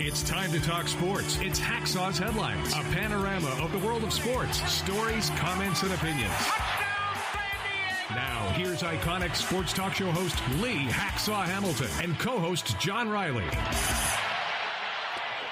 It's time to talk sports. It's Hacksaw's Headlines, a panorama of the world of sports, stories, comments, and opinions. Now, here's iconic sports talk show host Lee Hacksaw Hamilton and co-host John Riley.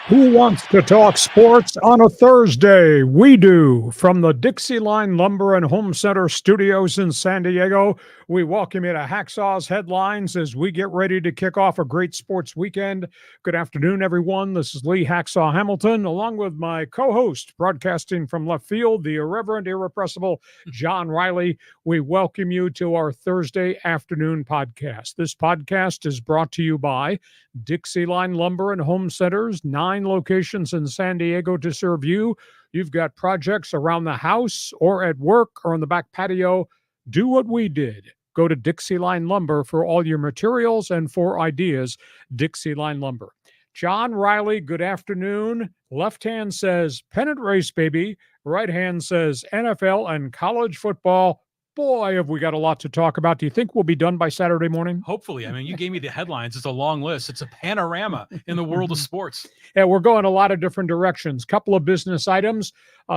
Who wants to talk sports on a Thursday? We do. From the DIXIELINE Lumber and Home Center studios in San Diego, we welcome you to Hacksaw's Headlines as we get ready to kick off a great sports weekend. Good afternoon, everyone. This is Lee Hacksaw Hamilton, along with my co-host, broadcasting from left field, the irreverent, irrepressible John Riley. We welcome you to our Thursday afternoon podcast. This podcast is brought to you by DIXIELINE Lumber and Home Centers, 9 locations in San Diego to serve you. You've got projects around the house or at work or on the back patio. Do what we did. Go to DIXIELINE Lumber for all your materials and for ideas. DIXIELINE Lumber. John Riley, good afternoon. Left hand says pennant race, baby. Right hand says NFL and college football. Boy, have we got a lot to talk about. Do you think we'll be done by Saturday morning? Hopefully. I mean, you gave me the headlines. It's a long list. It's a panorama in the world of sports. Yeah, we're going a lot of different directions. Couple of business items.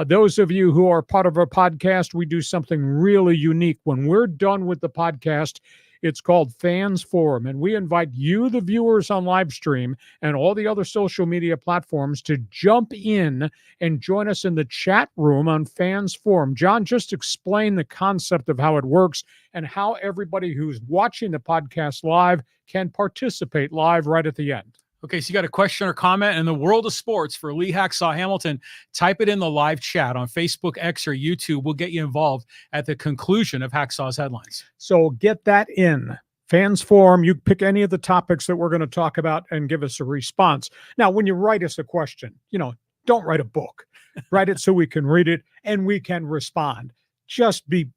Those of you who are part of our podcast, we do something really unique. When we're done with the podcast, it's called Fans Forum, and we invite you, the viewers on live stream, and all the other social media platforms to jump in and join us in the chat room on Fans Forum. John, just explain the concept of how it works and how everybody who's watching the podcast live can participate live right at the end. Okay, so you got a question or comment in the world of sports for Lee Hacksaw Hamilton, type it in the live chat on Facebook, X, or YouTube. We'll get you involved at the conclusion of Hacksaw's Headlines. So get that in. Fans Forum, you pick any of the topics that we're going to talk about and give us a response. Now, when you write us a question, don't write a book. Write it so we can read it and we can respond. Just be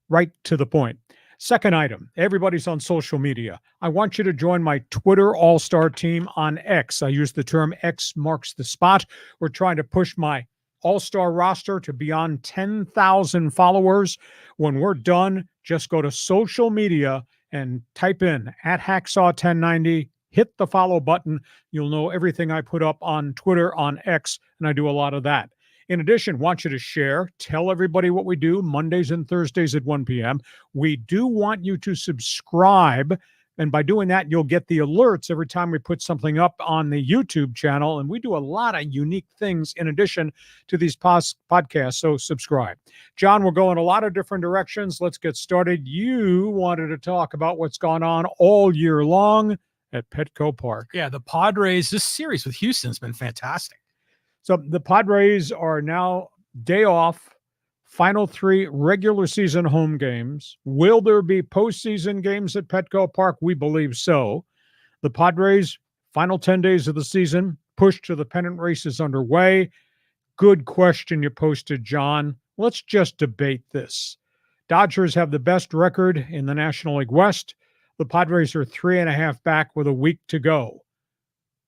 right to the point. Second item, everybody's on social media. I want you to join my Twitter all-star team on X. I use the term X marks the spot. We're trying to push my all-star roster to beyond 10,000 followers. When we're done, just go to social media and type in @Hacksaw1090, hit the follow button. You'll know everything I put up on Twitter, on X, and I do a lot of that. In addition, want you to share, tell everybody what we do Mondays and Thursdays at 1 p.m. We do want you to subscribe, and by doing that, you'll get the alerts every time we put something up on the YouTube channel, and we do a lot of unique things in addition to these podcasts, so subscribe. John, we'll go in a lot of different directions. Let's get started. You wanted to talk about what's gone on all year long at Petco Park. Yeah, the Padres, this series with Houston's been fantastic. So the Padres are now day off, final 3 regular season home games. Will there be postseason games at Petco Park? We believe so. The Padres, final 10 days of the season, push to the pennant race is underway. Good question you posted, John. Let's just debate this. Dodgers have the best record in the National League West. The Padres are 3.5 back with a week to go.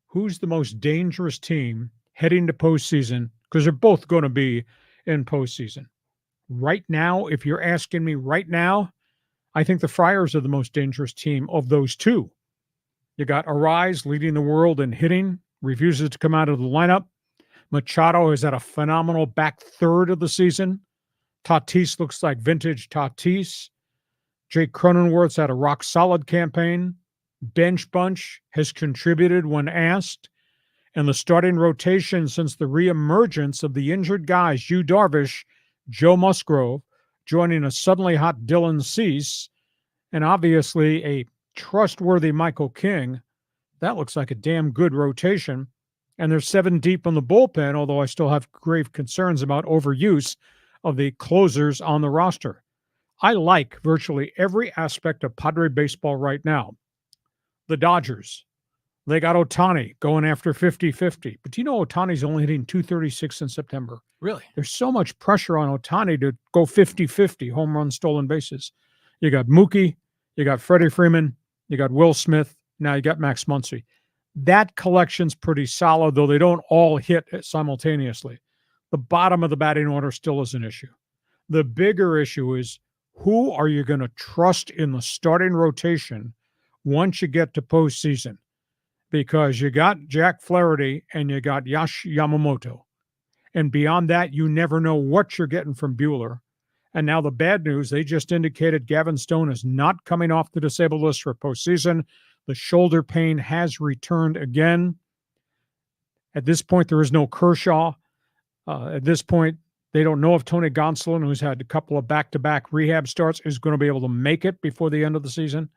Who's the most dangerous team heading to postseason? Because they're both going to be in postseason. Right now, if you're asking me right now, I think the Friars are the most dangerous team of those two. You got Arise leading the world in hitting, refuses to come out of the lineup. Machado is at a phenomenal back third of the season. Tatis looks like vintage Tatis. Jake Cronenworth's had a rock-solid campaign. Bench Bunch has contributed when asked. And the starting rotation since the reemergence of the injured guys, Yu Darvish, Joe Musgrove, joining a suddenly hot Dylan Cease, and obviously a trustworthy Michael King. That looks like a damn good rotation. And they're 7 deep on the bullpen, although I still have grave concerns about overuse of the closers on the roster. I like virtually every aspect of Padre baseball right now. The Dodgers. They got Ohtani going after 50-50. But you know Ohtani's only hitting .236 in September. Really? There's so much pressure on Ohtani to go 50-50, home run, stolen bases. You got Mookie, you got Freddie Freeman, you got Will Smith, now you got Max Muncy. That collection's pretty solid, though they don't all hit simultaneously. The bottom of the batting order still is an issue. The bigger issue is who are you going to trust in the starting rotation once you get to postseason? because you got Jack Flaherty and you got Yash Yamamoto. And beyond that, you never know what you're getting from Buehler. And now the bad news, they just indicated Gavin Stone is not coming off the disabled list for postseason. The shoulder pain has returned again. At this point, there is no Kershaw. At this point, they don't know if Tony Gonsolin, who's had a couple of back-to-back rehab starts, is going to be able to make it before the end of the season.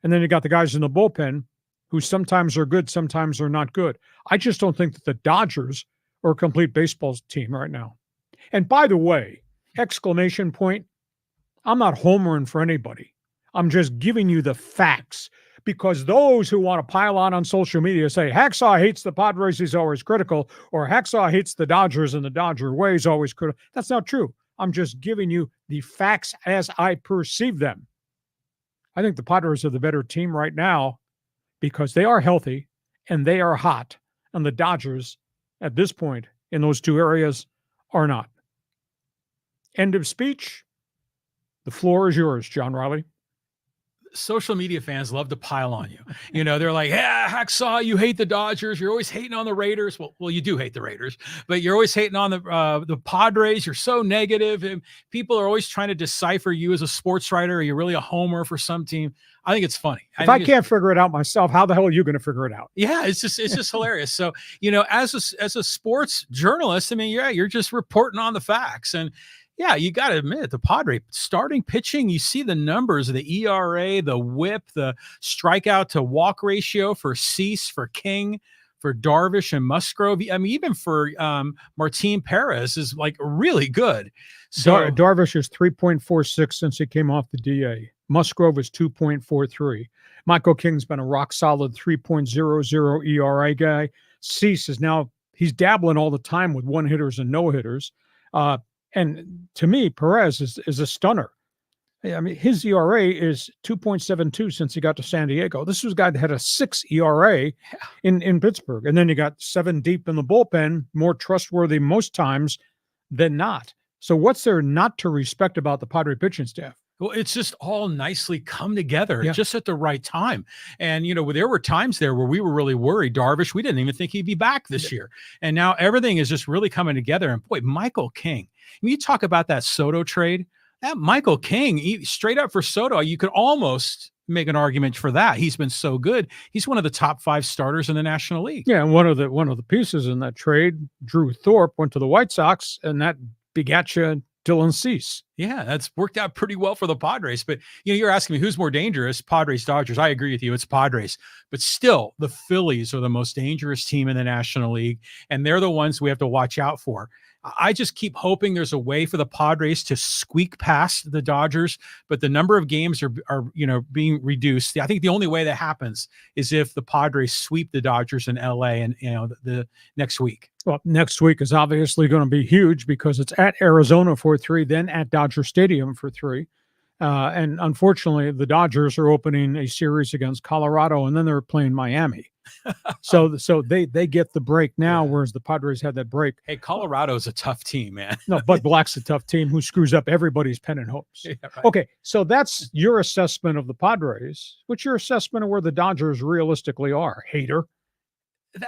And then you got the guys in the bullpen who sometimes are good, sometimes are not good. I just don't think that the Dodgers are a complete baseball team right now. And by the way, exclamation point, I'm not homering for anybody. I'm just giving you the facts, because those who want to pile on social media say Hacksaw hates the Padres, he's always critical, or Hacksaw hates the Dodgers and the Dodger way is always critical. That's not true. I'm just giving you the facts as I perceive them. I think the Padres are the better team right now because they are healthy and they are hot, and the Dodgers at this point in those two areas are not. End of speech. The floor is yours, John Riley. Social media fans love to pile on you. You know, they're like, yeah, Hacksaw, you hate the Dodgers. You're always hating on the Raiders. Well, you do hate the Raiders, but you're always hating on the Padres. You're so negative, and people are always trying to decipher you as a sports writer. Are you really a homer for some team? I think it's funny. If I can't figure it out myself, how the hell are you going to figure it out? Yeah, it's just hilarious. So, you know, as a sports journalist, I mean, yeah, you're just reporting on the facts. And yeah, you got to admit, the Padres starting pitching, you see the numbers, the ERA, the whip, the strikeout to walk ratio for Cease, for King, for Darvish and Musgrove. I mean, even for Martin Perez is like really good. So Darvish is 3.46 since he came off the DA. Musgrove is 2.43. Michael King's been a rock solid 3.00 ERA guy. Cease is now, he's dabbling all the time with one hitters and no hitters. And to me, Perez is a stunner. I mean, his ERA is 2.72 since he got to San Diego. This was a guy that had a 6 ERA in Pittsburgh. And then you got 7 deep in the bullpen, more trustworthy most times than not. So what's there not to respect about the Padre pitching staff? Well, it's just all nicely come together just at the right time. And, you know, there were times there where we were really worried. Darvish, we didn't even think he'd be back this year. And now everything is just really coming together. And boy, Michael King, when you talk about that Soto trade, that Michael King, straight up for Soto, you could almost make an argument for that. He's been so good. He's one of the top 5 starters in the National League. Yeah, and one of the pieces in that trade, Drew Thorpe, went to the White Sox, and that begat you Dylan Cease. Yeah, that's worked out pretty well for the Padres. But, you know, you're asking me who's more dangerous, Padres, Dodgers. I agree with you. It's Padres. But still, the Phillies are the most dangerous team in the National League, and they're the ones we have to watch out for. I just keep hoping there's a way for the Padres to squeak past the Dodgers, but the number of games are you know, being reduced. I think the only way that happens is if the Padres sweep the Dodgers in LA and, you know, the next week. Well, next week is obviously going to be huge because it's at Arizona for 3, then at Dodger Stadium for 3. And unfortunately, the Dodgers are opening a series against Colorado, and then they're playing Miami. So they get the break now, whereas the Padres had that break. Hey, Colorado's a tough team, man. No, Bud Black's a tough team who screws up everybody's pennant hopes. Yeah, right. Okay, so that's your assessment of the Padres. What's your assessment of where the Dodgers realistically are, hater?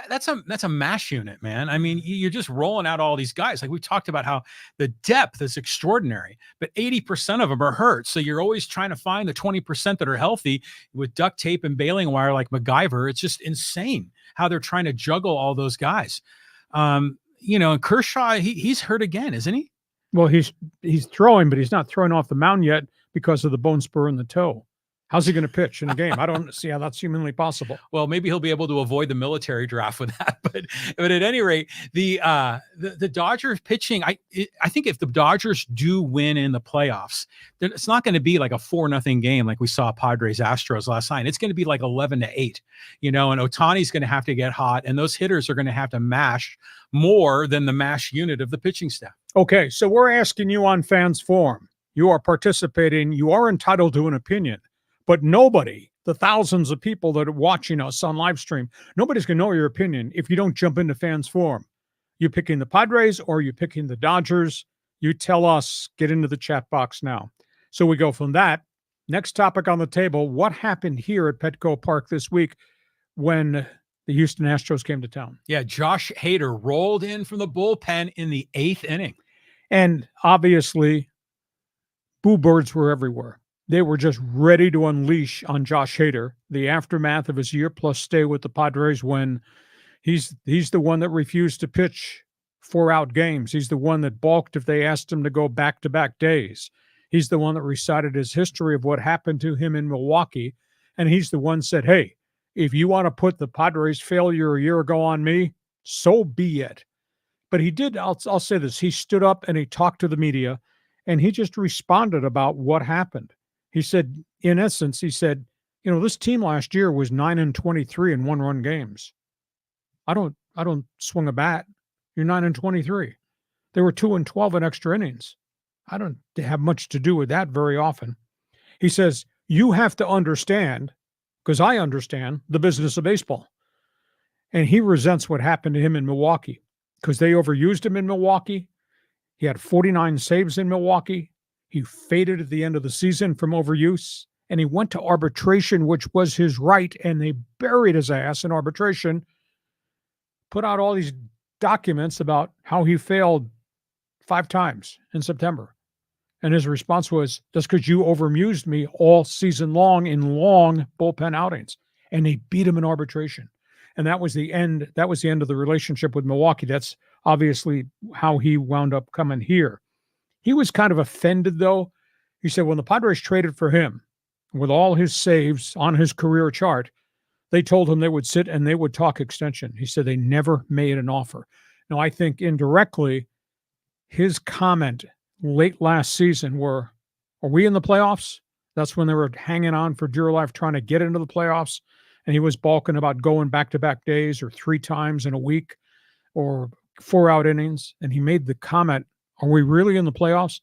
That's a mash unit, man. I mean, you're just rolling out all these guys. Like we talked about how the depth is extraordinary, but 80% of them are hurt. So you're always trying to find the 20% that are healthy with duct tape and baling wire like MacGyver. It's just insane how they're trying to juggle all those guys. You know, and Kershaw, he's hurt again, isn't he? Well, he's throwing, but he's not throwing off the mound yet because of the bone spur in the toe. How's he going to pitch in a game? I don't see how that's humanly possible. Well, maybe he'll be able to avoid the military draft with that. But at any rate, the Dodgers pitching, I think if the Dodgers do win in the playoffs, then it's not going to be like a 4-0 game like we saw Padres Astros last night. It's going to be like 11-8, you know, and Ohtani's going to have to get hot, and those hitters are going to have to mash more than the mash unit of the pitching staff. Okay, so we're asking you on Fans Forum. You are participating. You are entitled to an opinion. But nobody, the thousands of people that are watching us on live stream, nobody's going to know your opinion if you don't jump into Fans Forum. You picking the Padres or you picking the Dodgers? You tell us, get into the chat box now. So we go from that. Next topic on the table, what happened here at Petco Park this week when the Houston Astros came to town. Yeah, Josh Hader rolled in from the bullpen in the 8th inning. And obviously, boo birds were everywhere. They were just ready to unleash on Josh Hader, the aftermath of his year-plus stay with the Padres, when he's the one that refused to pitch 4-out games. He's the one that balked if they asked him to go back-to-back days. He's the one that recited his history of what happened to him in Milwaukee, and he's the one said, hey, if you want to put the Padres' failure a year ago on me, so be it. But he did, I'll say this, he stood up and he talked to the media, and he just responded about what happened. He said, in essence, he said, this team last year was 9-23 in one-run games. I don't swing a bat. You're 9-23. They were 2-12 in extra innings. I don't have much to do with that very often. He says, you have to understand, because I understand the business of baseball. And he resents what happened to him in Milwaukee because they overused him in Milwaukee. He had 49 saves in Milwaukee. He faded at the end of the season from overuse, and he went to arbitration, which was his right, and they buried his ass in arbitration, put out all these documents about how he failed 5 times in September. And his response was, that's because you overmused me all season long in long bullpen outings. And they beat him in arbitration. And that was the end. That was the end of the relationship with Milwaukee. That's obviously how he wound up coming here. He was kind of offended, though. He said when the Padres traded for him, with all his saves on his career chart, they told him they would sit and they would talk extension. He said they never made an offer. Now, I think indirectly, his comment late last season were, are we in the playoffs? That's when they were hanging on for dear life, trying to get into the playoffs. And he was balking about going back-to-back days or 3 times in a week or 4-out innings. And he made the comment, are we really in the playoffs?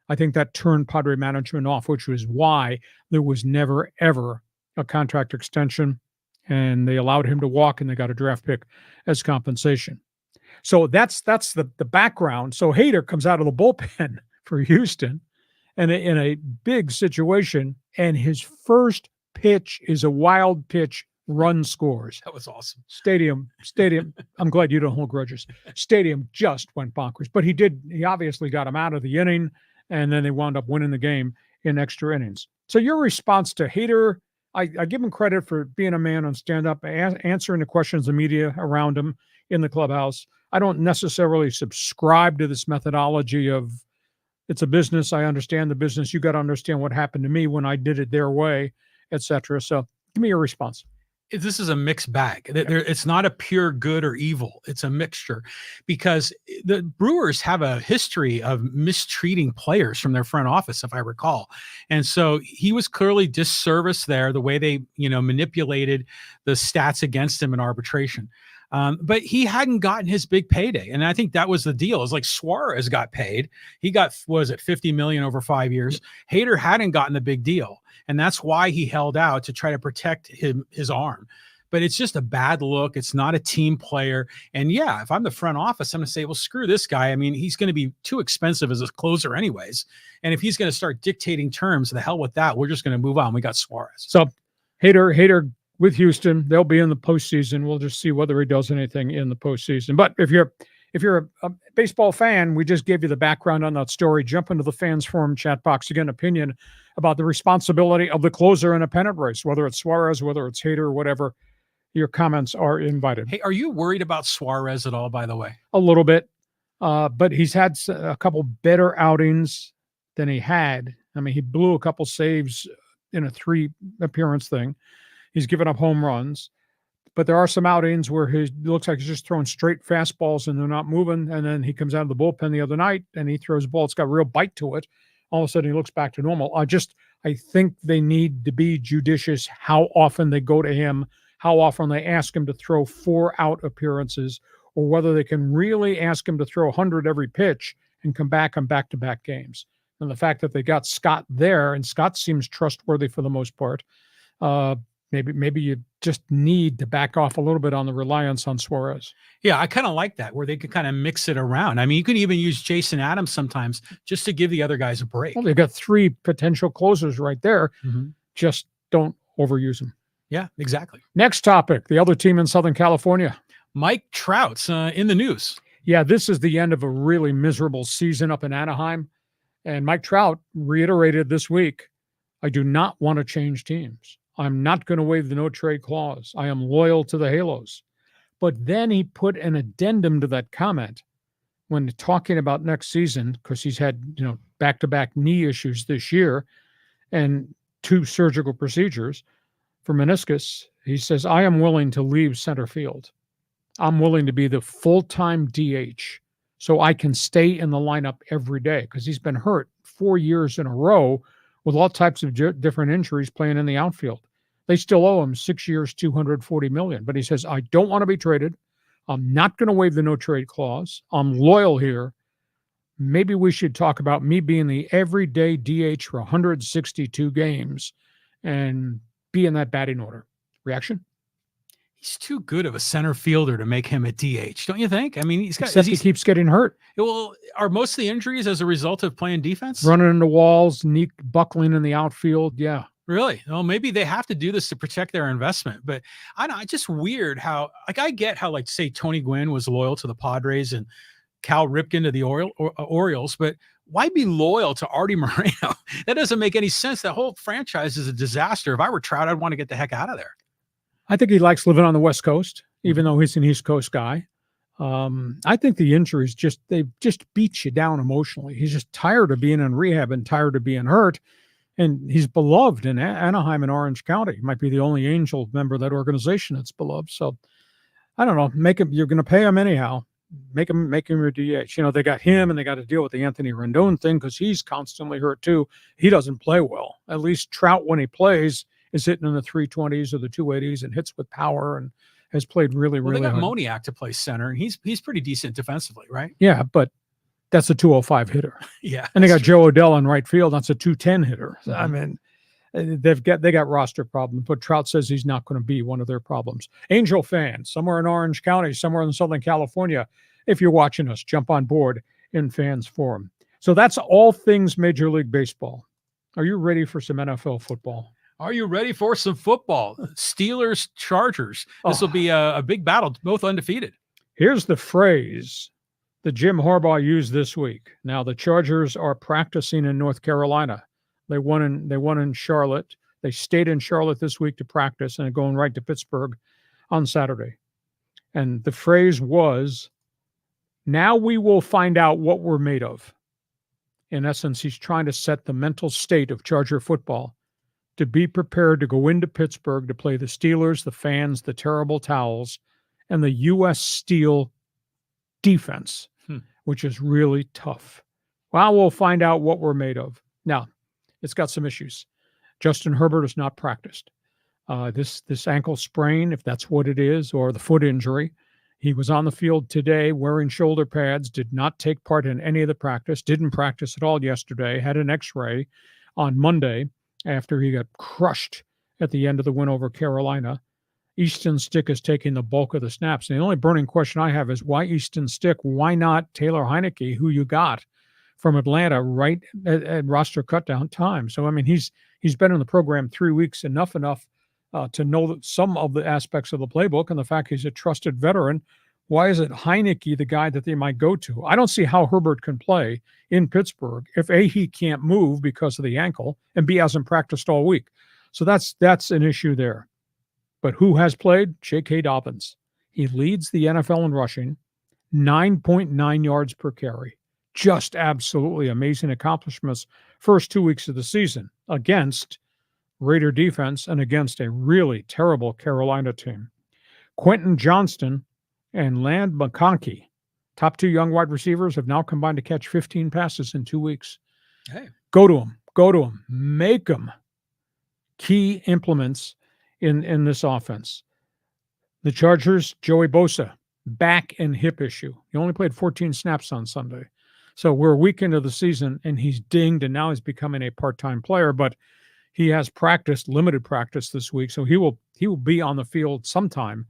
I think that turned Padre management off, which was why there was never, ever a contract extension. And they allowed him to walk, and they got a draft pick as compensation. So that's the background. So Hader comes out of the bullpen for Houston and in a big situation, and his first pitch is a wild pitch, run scores. That was awesome. Stadium. I'm glad you don't hold grudges. Stadium just went bonkers, but he obviously got him out of the inning, and then they wound up winning the game in extra innings. So your response to Hader, I give him credit for being a man on stand-up, answering the questions of the media around him in the clubhouse. I don't necessarily subscribe to this methodology of it's a business. I understand the business. You got to understand what happened to me when I did it their way, etc. So give me your response. This is a mixed bag. It's not a pure good or evil. It's a mixture, because the Brewers have a history of mistreating players from their front office, if I recall. And so he was clearly disserviced there, the way they, manipulated the stats against him in arbitration. But he hadn't gotten his big payday. And I think that was the deal. It's like Suarez got paid. He got, $50 million over 5 years. Hader hadn't gotten the big deal. And that's why he held out to try to protect his arm. But it's just a bad look. It's not a team player. And yeah, if I'm the front office, I'm going to say, well, screw this guy. I mean, he's going to be too expensive as a closer anyways. And if he's going to start dictating terms, the hell with that. We're just going to move on. We got Suarez. So Hader with Houston, they'll be in the postseason. We'll just see whether he does anything in the postseason. But if you're a baseball fan, we just gave you the background on that story. Jump into the fans forum chat box. Again, opinion about the responsibility of the closer in a pennant race, whether it's Suarez, whether it's Hader, whatever. Your comments are invited. Hey, are you worried about Suarez at all, by the way? A little bit, but he's had a couple better outings than he had. I mean, he blew a couple saves in a 3-appearance thing. He's given up home runs, but there are some outings where he looks like he's just throwing straight fastballs and they're not moving. And then he comes out of the bullpen the other night and he throws a ball. It's got real bite to it. All of a sudden he looks back to normal. I think they need to be judicious how often they go to him, how often they ask him to throw 4-out appearances, or whether they can really ask him to throw 100 every pitch and come back on back-to-back games. And the fact that they got Scott there, and Scott seems trustworthy for the most part, maybe you just need to back off a little bit on the reliance on Suarez. Yeah, I kind of like that, where they could kind of mix it around. I mean, you can even use Jason Adams sometimes just to give the other guys a break. Well, they've got 3 potential closers right there. Mm-hmm. Just don't overuse them. Yeah, exactly. Next topic, the other team in Southern California. Mike Trout's in the news. Yeah, this is the end of a really miserable season up in Anaheim. And Mike Trout reiterated this week, I do not want to change teams. I'm not going to waive the no-trade clause. I am loyal to the Halos. But then he put an addendum to that comment when talking about next season, because he's had, back-to-back knee issues this year and 2 surgical procedures for meniscus. He says, I am willing to leave center field. I'm willing to be the full-time DH so I can stay in the lineup every day, because he's been hurt 4 years in a row with all types of different injuries playing in the outfield. They still owe him 6 years, $240 million. But he says, I don't want to be traded. I'm not going to waive the no-trade clause. I'm loyal here. Maybe we should talk about me being the everyday DH for 162 games and be in that batting order. Reaction? He's too good of a center fielder to make him a DH, don't you think? I mean, he keeps getting hurt. Well, are most of the injuries as a result of playing defense? Running into walls, knee buckling in the outfield. Yeah. Really? Well, maybe they have to do this to protect their investment. But I know it's just weird how, I get how, say, Tony Gwynn was loyal to the Padres and Cal Ripken to the Orioles, but why be loyal to Artie Moreno? That doesn't make any sense. That whole franchise is a disaster. If I were Trout, I'd want to get the heck out of there. I think he likes living on the West Coast, even though he's an East Coast guy. I think the injuries they beat you down emotionally. He's just tired of being in rehab and tired of being hurt. And he's beloved in Anaheim and Orange County. He might be the only Angel member of that organization that's beloved. So I don't know. You're going to pay him anyhow. Make him your DH. They got him, and they got to deal with the Anthony Rendon thing because he's constantly hurt too. He doesn't play well. At least Trout, when he plays, is hitting in the 320s or the 280s and hits with power and has played really hard. They got Moniak to play center, and he's pretty decent defensively, right? Yeah, but that's a 205 hitter. Yeah. And they got Joe Odell in right field. That's a 210 hitter. Mm-hmm. I mean, they got roster problems, but Trout says he's not going to be one of their problems. Angel fans, somewhere in Orange County, somewhere in Southern California, if you're watching us, jump on board in Fans Forum. So that's all things Major League Baseball. Are you ready for some NFL football? Are you ready for some football? Steelers, Chargers. This will be a big battle, both undefeated. Here's the phrase that Jim Harbaugh used this week. Now, the Chargers are practicing in North Carolina. They won in Charlotte. They stayed in Charlotte this week to practice and are going right to Pittsburgh on Saturday. And the phrase was, now we will find out what we're made of. In essence, he's trying to set the mental state of Charger football to be prepared to go into Pittsburgh to play the Steelers, the fans, the terrible towels, and the U.S. Steel defense, which is really tough. Well, we'll find out what we're made of. Now, it's got some issues. Justin Herbert has not practiced. This ankle sprain, if that's what it is, or the foot injury. He was on the field today wearing shoulder pads, did not take part in any of the practice, didn't practice at all yesterday, had an x-ray on Monday after he got crushed at the end of the win over Carolina. Easton Stick is taking the bulk of the snaps. And the only burning question I have is why Easton Stick? Why not Taylor Heineke, who you got from Atlanta right at roster cutdown time? So, I mean, he's been in the program 3 weeks, enough to know some of the aspects of the playbook and the fact he's a trusted veteran. Why is it Heineke the guy that they might go to? I don't see how Herbert can play in Pittsburgh if A, he can't move because of the ankle, and B, hasn't practiced all week. So that's an issue there. But who has played? J.K. Dobbins. He leads the NFL in rushing, 9.9 yards per carry. Just absolutely amazing accomplishments first 2 weeks of the season against Raider defense and against a really terrible Carolina team. Quentin Johnston and Land McConkey, top 2 young wide receivers, have now combined to catch 15 passes in 2 weeks. Hey, go to them, make them key implements in this offense. The Chargers, Joey Bosa, back and hip issue. He only played 14 snaps on Sunday. So we're a week into the season, and he's dinged, and now he's becoming a part-time player, but he has limited practice this week, so he will be on the field sometime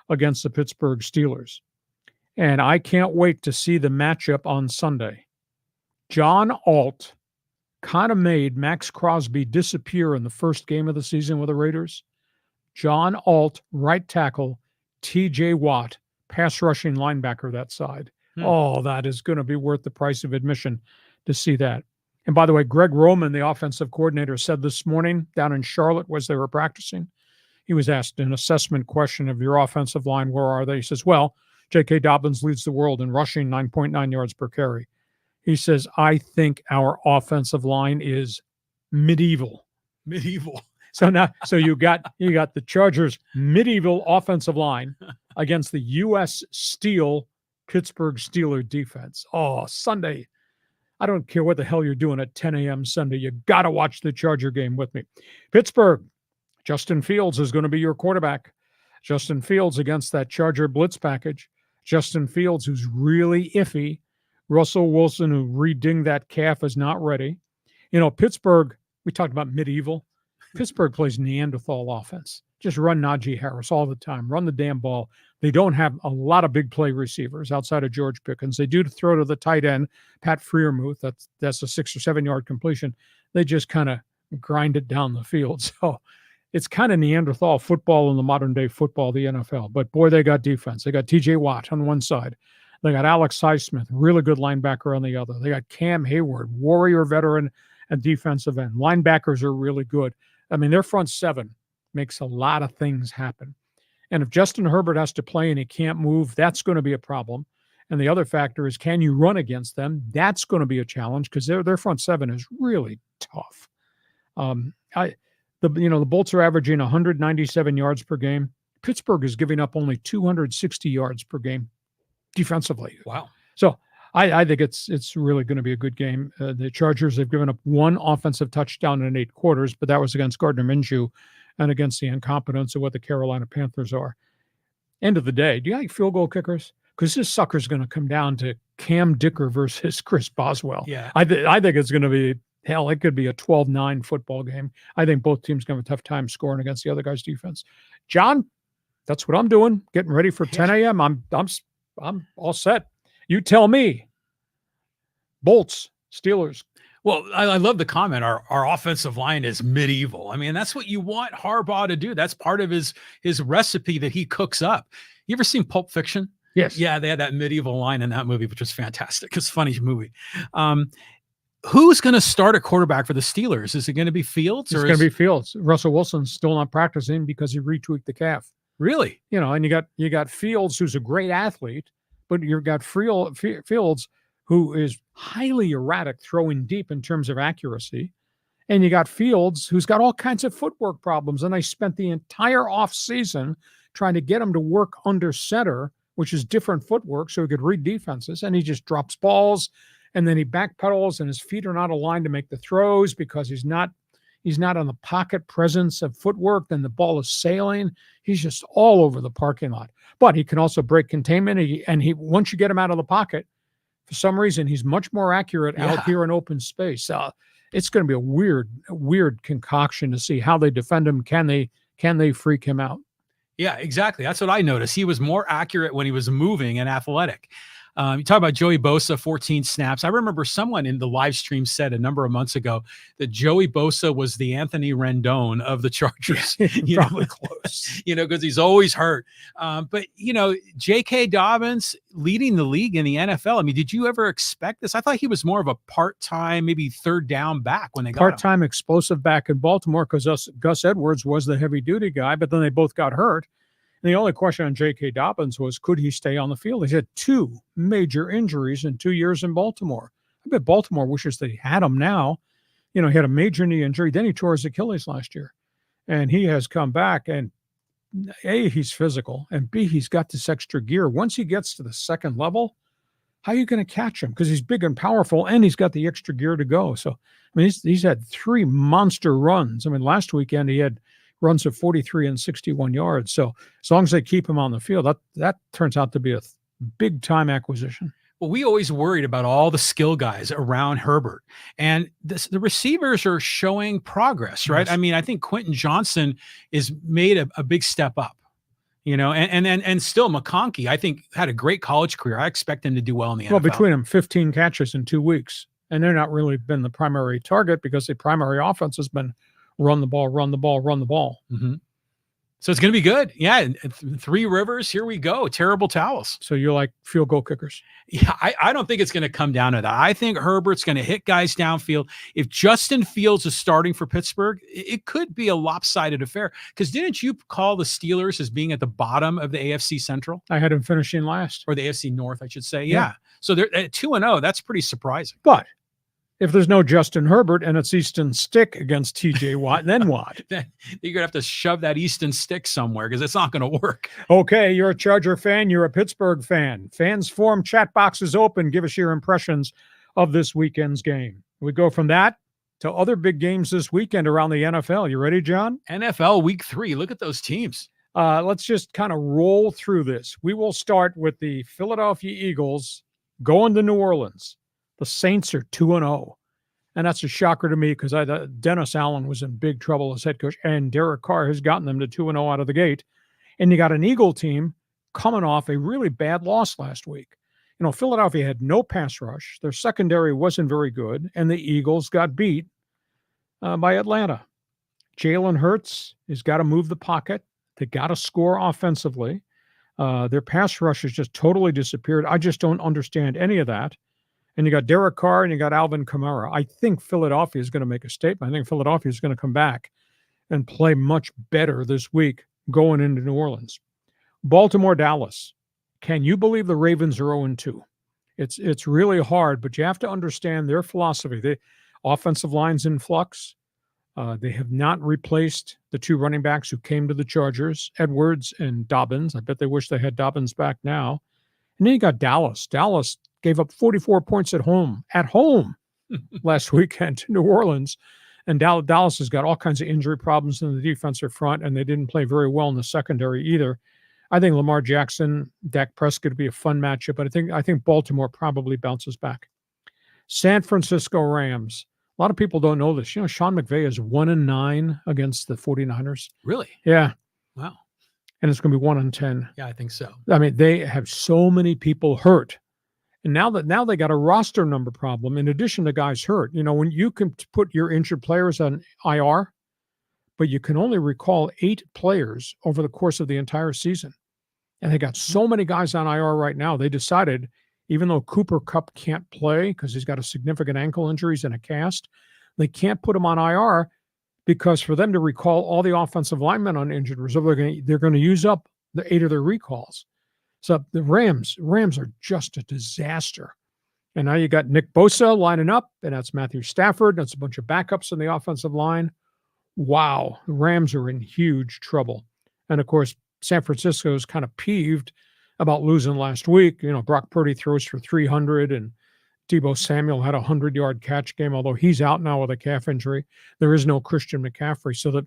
against the Pittsburgh Steelers. And I can't wait to see the matchup on Sunday. John Alt kind of made Max Crosby disappear in the first game of the season with the Raiders. John Alt, right tackle, TJ Watt, pass rushing linebacker that side. Oh, that is going to be worth the price of admission to see that. And by the way, Greg Roman, the offensive coordinator, said this morning down in Charlotte as they were practicing, he was asked an assessment question of your offensive line. Where are they? He says, well, J.K. Dobbins leads the world in rushing, 9.9 yards per carry. He says, I think our offensive line is medieval. Medieval. So you got the Chargers' medieval offensive line against the U.S. Steel Pittsburgh Steelers defense. Oh, Sunday. I don't care what the hell you're doing at 10 a.m. Sunday. You got to watch the Charger game with me. Pittsburgh, Justin Fields is going to be your quarterback. Justin Fields against that Charger blitz package. Justin Fields, who's really iffy. Russell Wilson, who re-dinged that calf, is not ready. You know, Pittsburgh, we talked about medieval. Pittsburgh plays Neanderthal offense. Just run Najee Harris all the time. Run the damn ball. They don't have a lot of big play receivers outside of George Pickens. They do throw to the tight end, Pat Freiermuth. That's a 6 or 7 yard completion. They just kind of grind it down the field. So it's kind of Neanderthal football in the modern day football, the NFL. But boy, they got defense. They got TJ Watt on one side. They got Alex Highsmith, really good linebacker on the other. They got Cam Hayward, Warrior veteran at defensive end. Linebackers are really good. I mean, their front seven makes a lot of things happen. And if Justin Herbert has to play and he can't move, that's going to be a problem. And the other factor is, can you run against them? That's going to be a challenge because their front seven is really tough. The Bolts are averaging 197 yards per game. Pittsburgh is giving up only 260 yards per game defensively. Wow. So I think it's really going to be a good game. The Chargers have given up one offensive touchdown in 8 quarters, but that was against Gardner Minshew and against the incompetence of what the Carolina Panthers are. End of the day, do you like field goal kickers? Because this sucker's going to come down to Cam Dicker versus Chris Boswell. Yeah. I think it's going to be, hell, it could be a 12-9 football game. I think both teams going to have a tough time scoring against the other guy's defense. John, that's what I'm doing. Getting ready for 10 a.m. I'm all set. You tell me. Bolts, Steelers. Well, I love the comment. Our offensive line is medieval. I mean, that's what you want Harbaugh to do. That's part of his recipe that he cooks up. You ever seen Pulp Fiction? Yes. Yeah, they had that medieval line in that movie, which was fantastic. It's a funny movie. Who's going to start a quarterback for the Steelers? Is it going to be Fields? It's going to be Fields. Russell Wilson's still not practicing because he retweaked the calf. Really? You know, and you got Fields, who's a great athlete, but you've got Fields, who is highly erratic throwing deep in terms of accuracy. And you got Fields, who's got all kinds of footwork problems. And I spent the entire offseason trying to get him to work under center, which is different footwork, so he could read defenses. And he just drops balls, and then he backpedals, and his feet are not aligned to make the throws because he's not on the pocket presence of footwork. Then the ball is sailing. He's just all over the parking lot. But he can also break containment. And once you get him out of the pocket, for some reason, he's much more accurate out here in open space. It's going to be a weird concoction to see how they defend him. Can they freak him out? Yeah, exactly. That's what I noticed. He was more accurate when he was moving and athletic. You talk about Joey Bosa, 14 snaps. I remember someone in the live stream said a number of months ago that Joey Bosa was the Anthony Rendon of the Chargers. Probably close. Because he's always hurt. But J.K. Dobbins leading the league in the NFL. I mean, did you ever expect this? I thought he was more of a part-time, maybe third down back when they got part-time explosive back in Baltimore because Gus Edwards was the heavy-duty guy, but then they both got hurt. And the only question on J.K. Dobbins was, could he stay on the field? He's had 2 major injuries in 2 years in Baltimore. I bet Baltimore wishes they had him now. He had a major knee injury. Then he tore his Achilles last year. And he has come back. And A, he's physical. And B, he's got this extra gear. Once he gets to the second level, how are you going to catch him? Because he's big and powerful, and he's got the extra gear to go. So, I mean, he's had 3 monster runs. I mean, last weekend he had runs of 43 and 61 yards. So as long as they keep him on the field, that turns out to be a big-time acquisition. Well, we always worried about all the skill guys around Herbert. And the receivers are showing progress, right? Yes. I mean, I think Quentin Johnson is made a big step up, and still McConkey, I think, had a great college career. I expect him to do well in the NFL. Well, between them, 15 catches in 2 weeks. And they're not really been the primary target because the primary offense has been run the ball. Mm-hmm. So it's going to be good. Yeah. Three Rivers. Here we go. Terrible towels. So you like field goal kickers? Yeah. I don't think it's going to come down to that. I think Herbert's going to hit guys downfield. If Justin Fields is starting for Pittsburgh, it could be a lopsided affair. Because didn't you call the Steelers as being at the bottom of the AFC Central? I had them finishing last. Or the AFC North, I should say. Yeah. So they're at 2-0. That's pretty surprising. But if there's no Justin Herbert and it's Easton Stick against TJ Watt, then what? Then you're going to have to shove that Easton Stick somewhere because it's not going to work. Okay, you're a Charger fan. You're a Pittsburgh fan. Fans Forum chat box is open. Give us your impressions of this weekend's game. We go from that to other big games this weekend around the NFL. You ready, John? NFL Week 3. Look at those teams. Let's just kind of roll through this. We will start with the Philadelphia Eagles going to New Orleans. The Saints are 2-0. And that's a shocker to me because Dennis Allen was in big trouble as head coach, and Derek Carr has gotten them to 2-0 out of the gate. And you got an Eagle team coming off a really bad loss last week. You know, Philadelphia had no pass rush. Their secondary wasn't very good, and the Eagles got beat by Atlanta. Jalen Hurts has got to move the pocket. They got to score offensively. Their pass rush has just totally disappeared. I just don't understand any of that. And you got Derek Carr and you got Alvin Kamara. I think Philadelphia is going to make a statement. I think Philadelphia is going to come back and play much better this week going into New Orleans. Baltimore, Dallas. Can you believe the Ravens are 0-2? It's really hard, but you have to understand their philosophy. The offensive line's in flux. They have not replaced the two running backs who came to the Chargers, Edwards and Dobbins. I bet they wish they had Dobbins back now. And then you got Dallas. Dallas gave up 44 points at home last weekend to New Orleans. And Dallas has got all kinds of injury problems in the defensive front, and they didn't play very well in the secondary either. I think Lamar Jackson, Dak Prescott would be a fun matchup, but I think Baltimore probably bounces back. San Francisco Rams. A lot of people don't know this. You know, Sean McVay is 1-9 against the 49ers. Really? Yeah. Wow. And it's going to be 1-10. Yeah, I think so. I mean, they have so many people hurt. And now they got a roster number problem in addition to guys hurt. You know, when you can put your injured players on IR, but you can only recall 8 players over the course of the entire season. And they got so many guys on IR right now, they decided, even though Cooper Kupp can't play because he's got a significant ankle injuries and a cast, they can't put him on IR because for them to recall all the offensive linemen on injured reserve, they're going to use up the 8 of their recalls. So the Rams are just a disaster. And now you got Nick Bosa lining up, and that's Matthew Stafford. That's a bunch of backups in the offensive line. Wow, the Rams are in huge trouble. And, of course, San Francisco is kind of peeved about losing last week. You know, Brock Purdy throws for 300, and Deebo Samuel had a 100-yard catch game, although he's out now with a calf injury. There is no Christian McCaffrey, so that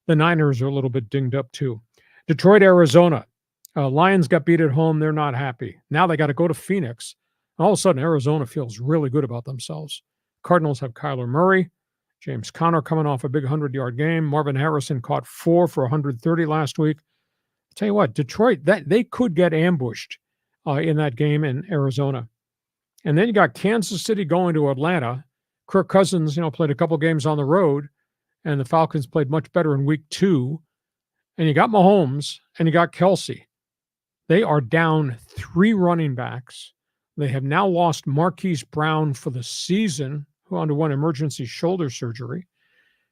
the Niners are a little bit dinged up too. Detroit, Arizona. Lions got beat at home. They're not happy. Now they got to go to Phoenix. All of a sudden, Arizona feels really good about themselves. Cardinals have Kyler Murray. James Conner coming off a big 100-yard game. Marvin Harrison caught 4 for 130 last week. I'll tell you what, Detroit, they could get ambushed in that game in Arizona. And then you got Kansas City going to Atlanta. Kirk Cousins, played a couple games on the road, and the Falcons played much better in week 2. And you got Mahomes, and you got Kelsey. They are down 3 running backs. They have now lost Marquise Brown for the season, who underwent emergency shoulder surgery.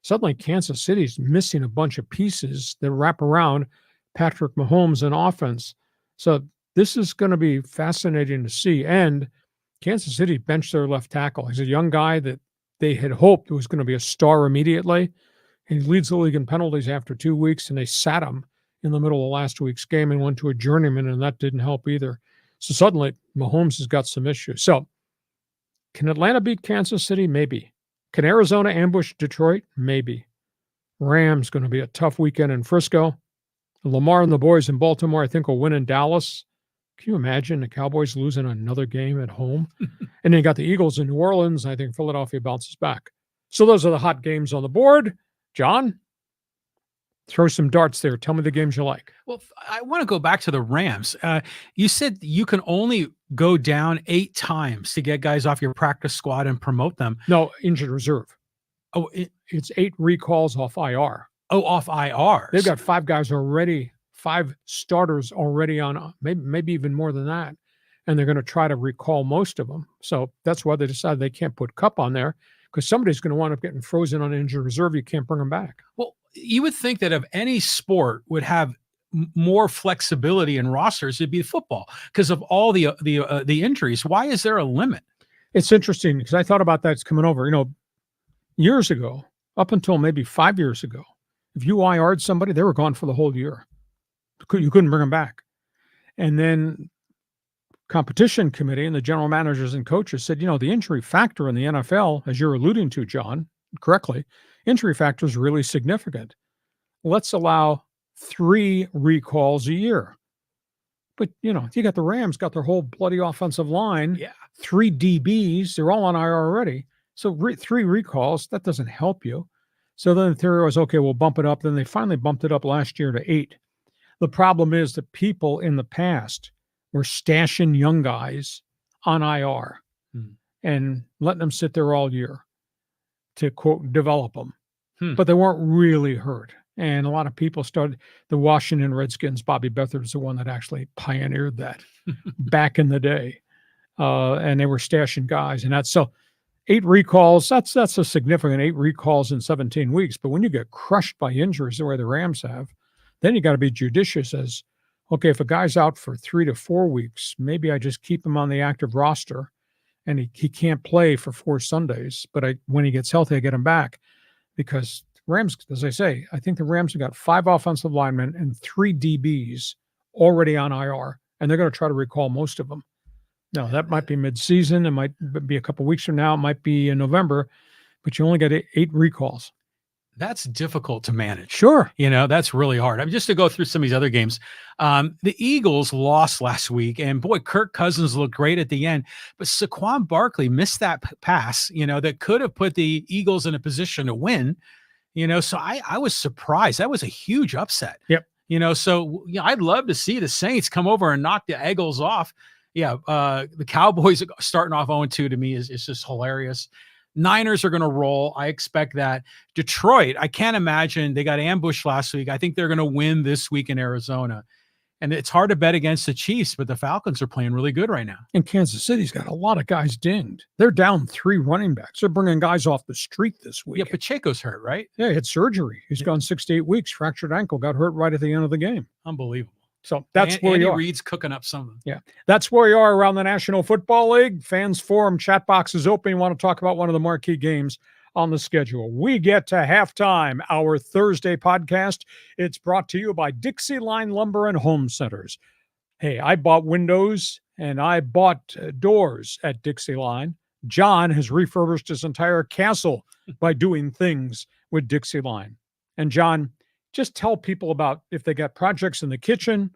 Suddenly, Kansas City's missing a bunch of pieces that wrap around Patrick Mahomes in offense. So this is going to be fascinating to see. And Kansas City benched their left tackle. He's a young guy that they had hoped was going to be a star immediately. He leads the league in penalties after 2 weeks, and they sat him in the middle of last week's game and went to a journeyman, and that didn't help either. So suddenly, Mahomes has got some issues. So can Atlanta beat Kansas City? Maybe. Can Arizona ambush Detroit? Maybe. Rams going to be a tough weekend in Frisco. Lamar and the boys in Baltimore, I think, will win in Dallas. Can you imagine the Cowboys losing another game at home? And then you got the Eagles in New Orleans. I think Philadelphia bounces back. So those are the hot games on the board. John, throw some darts there. Tell me the games you like. Well, I want to go back to the Rams. You said you can only go down 8 times to get guys off your practice squad and promote them. No, injured reserve. Oh, it's 8 recalls off IR. Oh, off IRs. They've got 5 guys already, 5 starters already on, maybe even more than that. And they're going to try to recall most of them. So that's why they decided they can't put Cup on there, because somebody's going to wind up getting frozen on injured reserve. You can't bring them back. Well, you would think that if any sport would have more flexibility in rosters, it'd be football, because of all the injuries. Why is there a limit? It's interesting, because I thought about that coming over. Years ago, up until maybe 5 years ago, if you IR'd somebody, they were gone for the whole year. You couldn't bring them back. And then competition committee and the general managers and coaches said, the injury factor in the NFL, as you're alluding to, John, correctly, injury factor is really significant. Let's allow 3 recalls a year. But, you got the Rams, got their whole bloody offensive line. Yeah. 3 DBs, they're all on IR already. So 3 recalls, that doesn't help you. So then the theory was, okay, we'll bump it up. Then they finally bumped it up last year to 8. The problem is that people in the past were stashing young guys on IR and letting them sit there all year to, quote, develop them. But they weren't really hurt. And a lot of people started, the Washington Redskins, Bobby Beathard is the one that actually pioneered that back in the day. And they were stashing guys. And that's so 8 recalls, that's a significant 8 recalls in 17 weeks. But when you get crushed by injuries the way the Rams have, then you got to be judicious as, okay, if a guy's out for 3 to 4 weeks, maybe I just keep him on the active roster and he can't play for 4 Sundays. But when he gets healthy, I get him back, because Rams, as I say, I think the Rams have got 5 offensive linemen and 3 DBs already on IR, and they're going to try to recall most of them. Now, that might be mid-season. It might be a couple weeks from now. It might be in November, but you only got 8 recalls. That's difficult to manage. Sure. That's really hard. I mean, just to go through some of these other games, the Eagles lost last week, and boy, Kirk Cousins looked great at the end, but Saquon Barkley missed that pass, that could have put the Eagles in a position to win, so I was surprised. That was a huge upset. Yep. So I'd love to see the Saints come over and knock the Eagles off. Yeah. The Cowboys starting off 0-2 to me is just hilarious. Niners are going to roll. I expect that. Detroit, I can't imagine. They got ambushed last week. I think they're going to win this week in Arizona. And it's hard to bet against the Chiefs, but the Falcons are playing really good right now. And Kansas City's got a lot of guys dinged. They're down 3 running backs. They're bringing guys off the street this week. Yeah, Pacheco's hurt, right? Yeah, he had surgery. He's gone 6 to 8 weeks, fractured ankle, got hurt right at the end of the game. Unbelievable. So that's where Andy you are. Reid's cooking up something. Yeah, that's where you are around the National Football League. Fans Forum chat box is open. You want to talk about one of the marquee games on the schedule. We get to halftime, our Thursday podcast. It's brought to you by DIXIELINE Lumber and Home Centers. Hey, I bought windows and I bought doors at DIXIELINE. John has refurbished his entire castle by doing things with DIXIELINE. And John, just tell people about if they got projects in the kitchen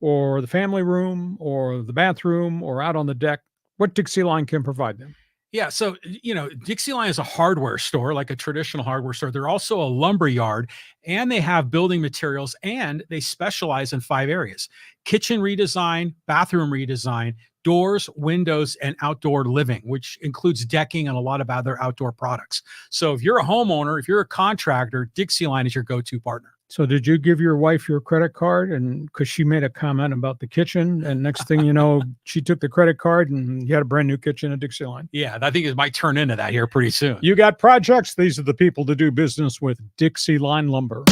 or the family room or the bathroom or out on the deck, what DIXIELINE can provide them. Yeah. So, DIXIELINE is a hardware store, like a traditional hardware store. They're also a lumber yard, and they have building materials, and they specialize in 5 areas: kitchen redesign, bathroom redesign, doors, windows, and outdoor living, which includes decking and a lot of other outdoor products. So if you're a homeowner, if you're a contractor, DIXIELINE is your go-to partner. So did you give your wife your credit card? And because she made a comment about the kitchen, and next thing you know, she took the credit card and you had a brand new kitchen at DIXIELINE. Yeah, I think it might turn into that here pretty soon. You got projects? These are the people to do business with. DIXIELINE Lumber.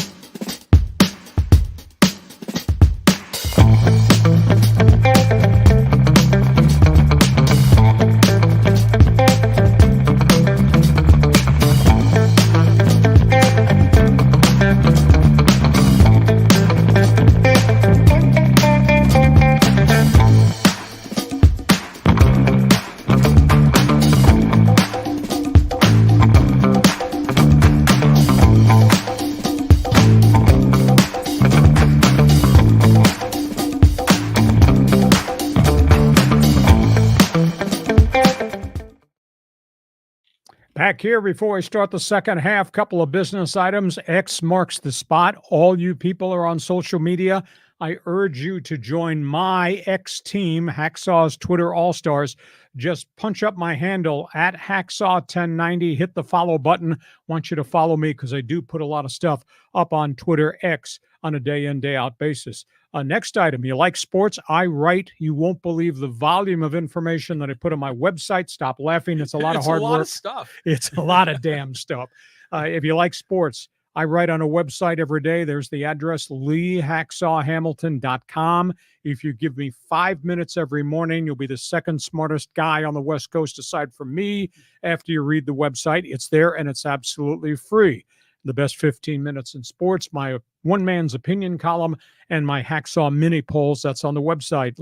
Back here before we start the second half, couple of business items. X marks the spot. All you people are on social media. I urge you to join my ex-team, Hacksaw's Twitter All-Stars. Just punch up my handle at Hacksaw1090. Hit the follow button. Want you to follow me because I do put a lot of stuff up on Twitter X on a day-in, day-out basis. Next item, you like sports? I write. You won't believe the volume of information that I put on my website. Stop laughing. It's a lot of hard work. Of stuff. It's a lot of damn stuff. If you like sports, I write on a website every day. There's the address, leehacksawhamilton.com. If you give me 5 minutes every morning, you'll be the second smartest guy on the West Coast aside from me. After you read the website, it's there and it's absolutely free. The best 15 minutes in sports, my one man's opinion column, and my Hacksaw mini polls. That's on the website,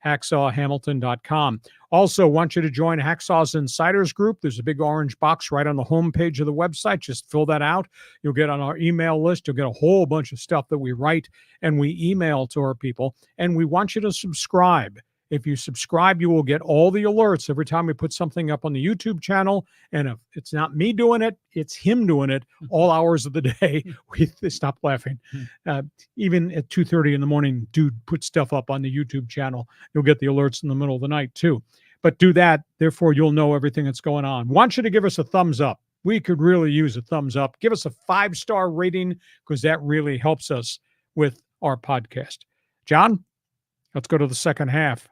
leehacksawhamilton.com. Also, want you to join Hacksaw's Insiders Group. There's a big orange box right on the homepage of the website. Just fill that out. You'll get on our email list. You'll get a whole bunch of stuff that we write and we email to our people. And we want you to subscribe. If you subscribe, you will get all the alerts every time we put something up on the YouTube channel. And if it's not me doing it, it's him doing it all hours of the day. Stop laughing. Even at 2:30 in the morning, dude put stuff up on the YouTube channel. You'll get the alerts in the middle of the night too. But do that. Therefore, you'll know everything that's going on. Want you to give us a thumbs up. We could really use a thumbs up. Give us a 5-star rating because that really helps us with our podcast. John, let's go to the second half.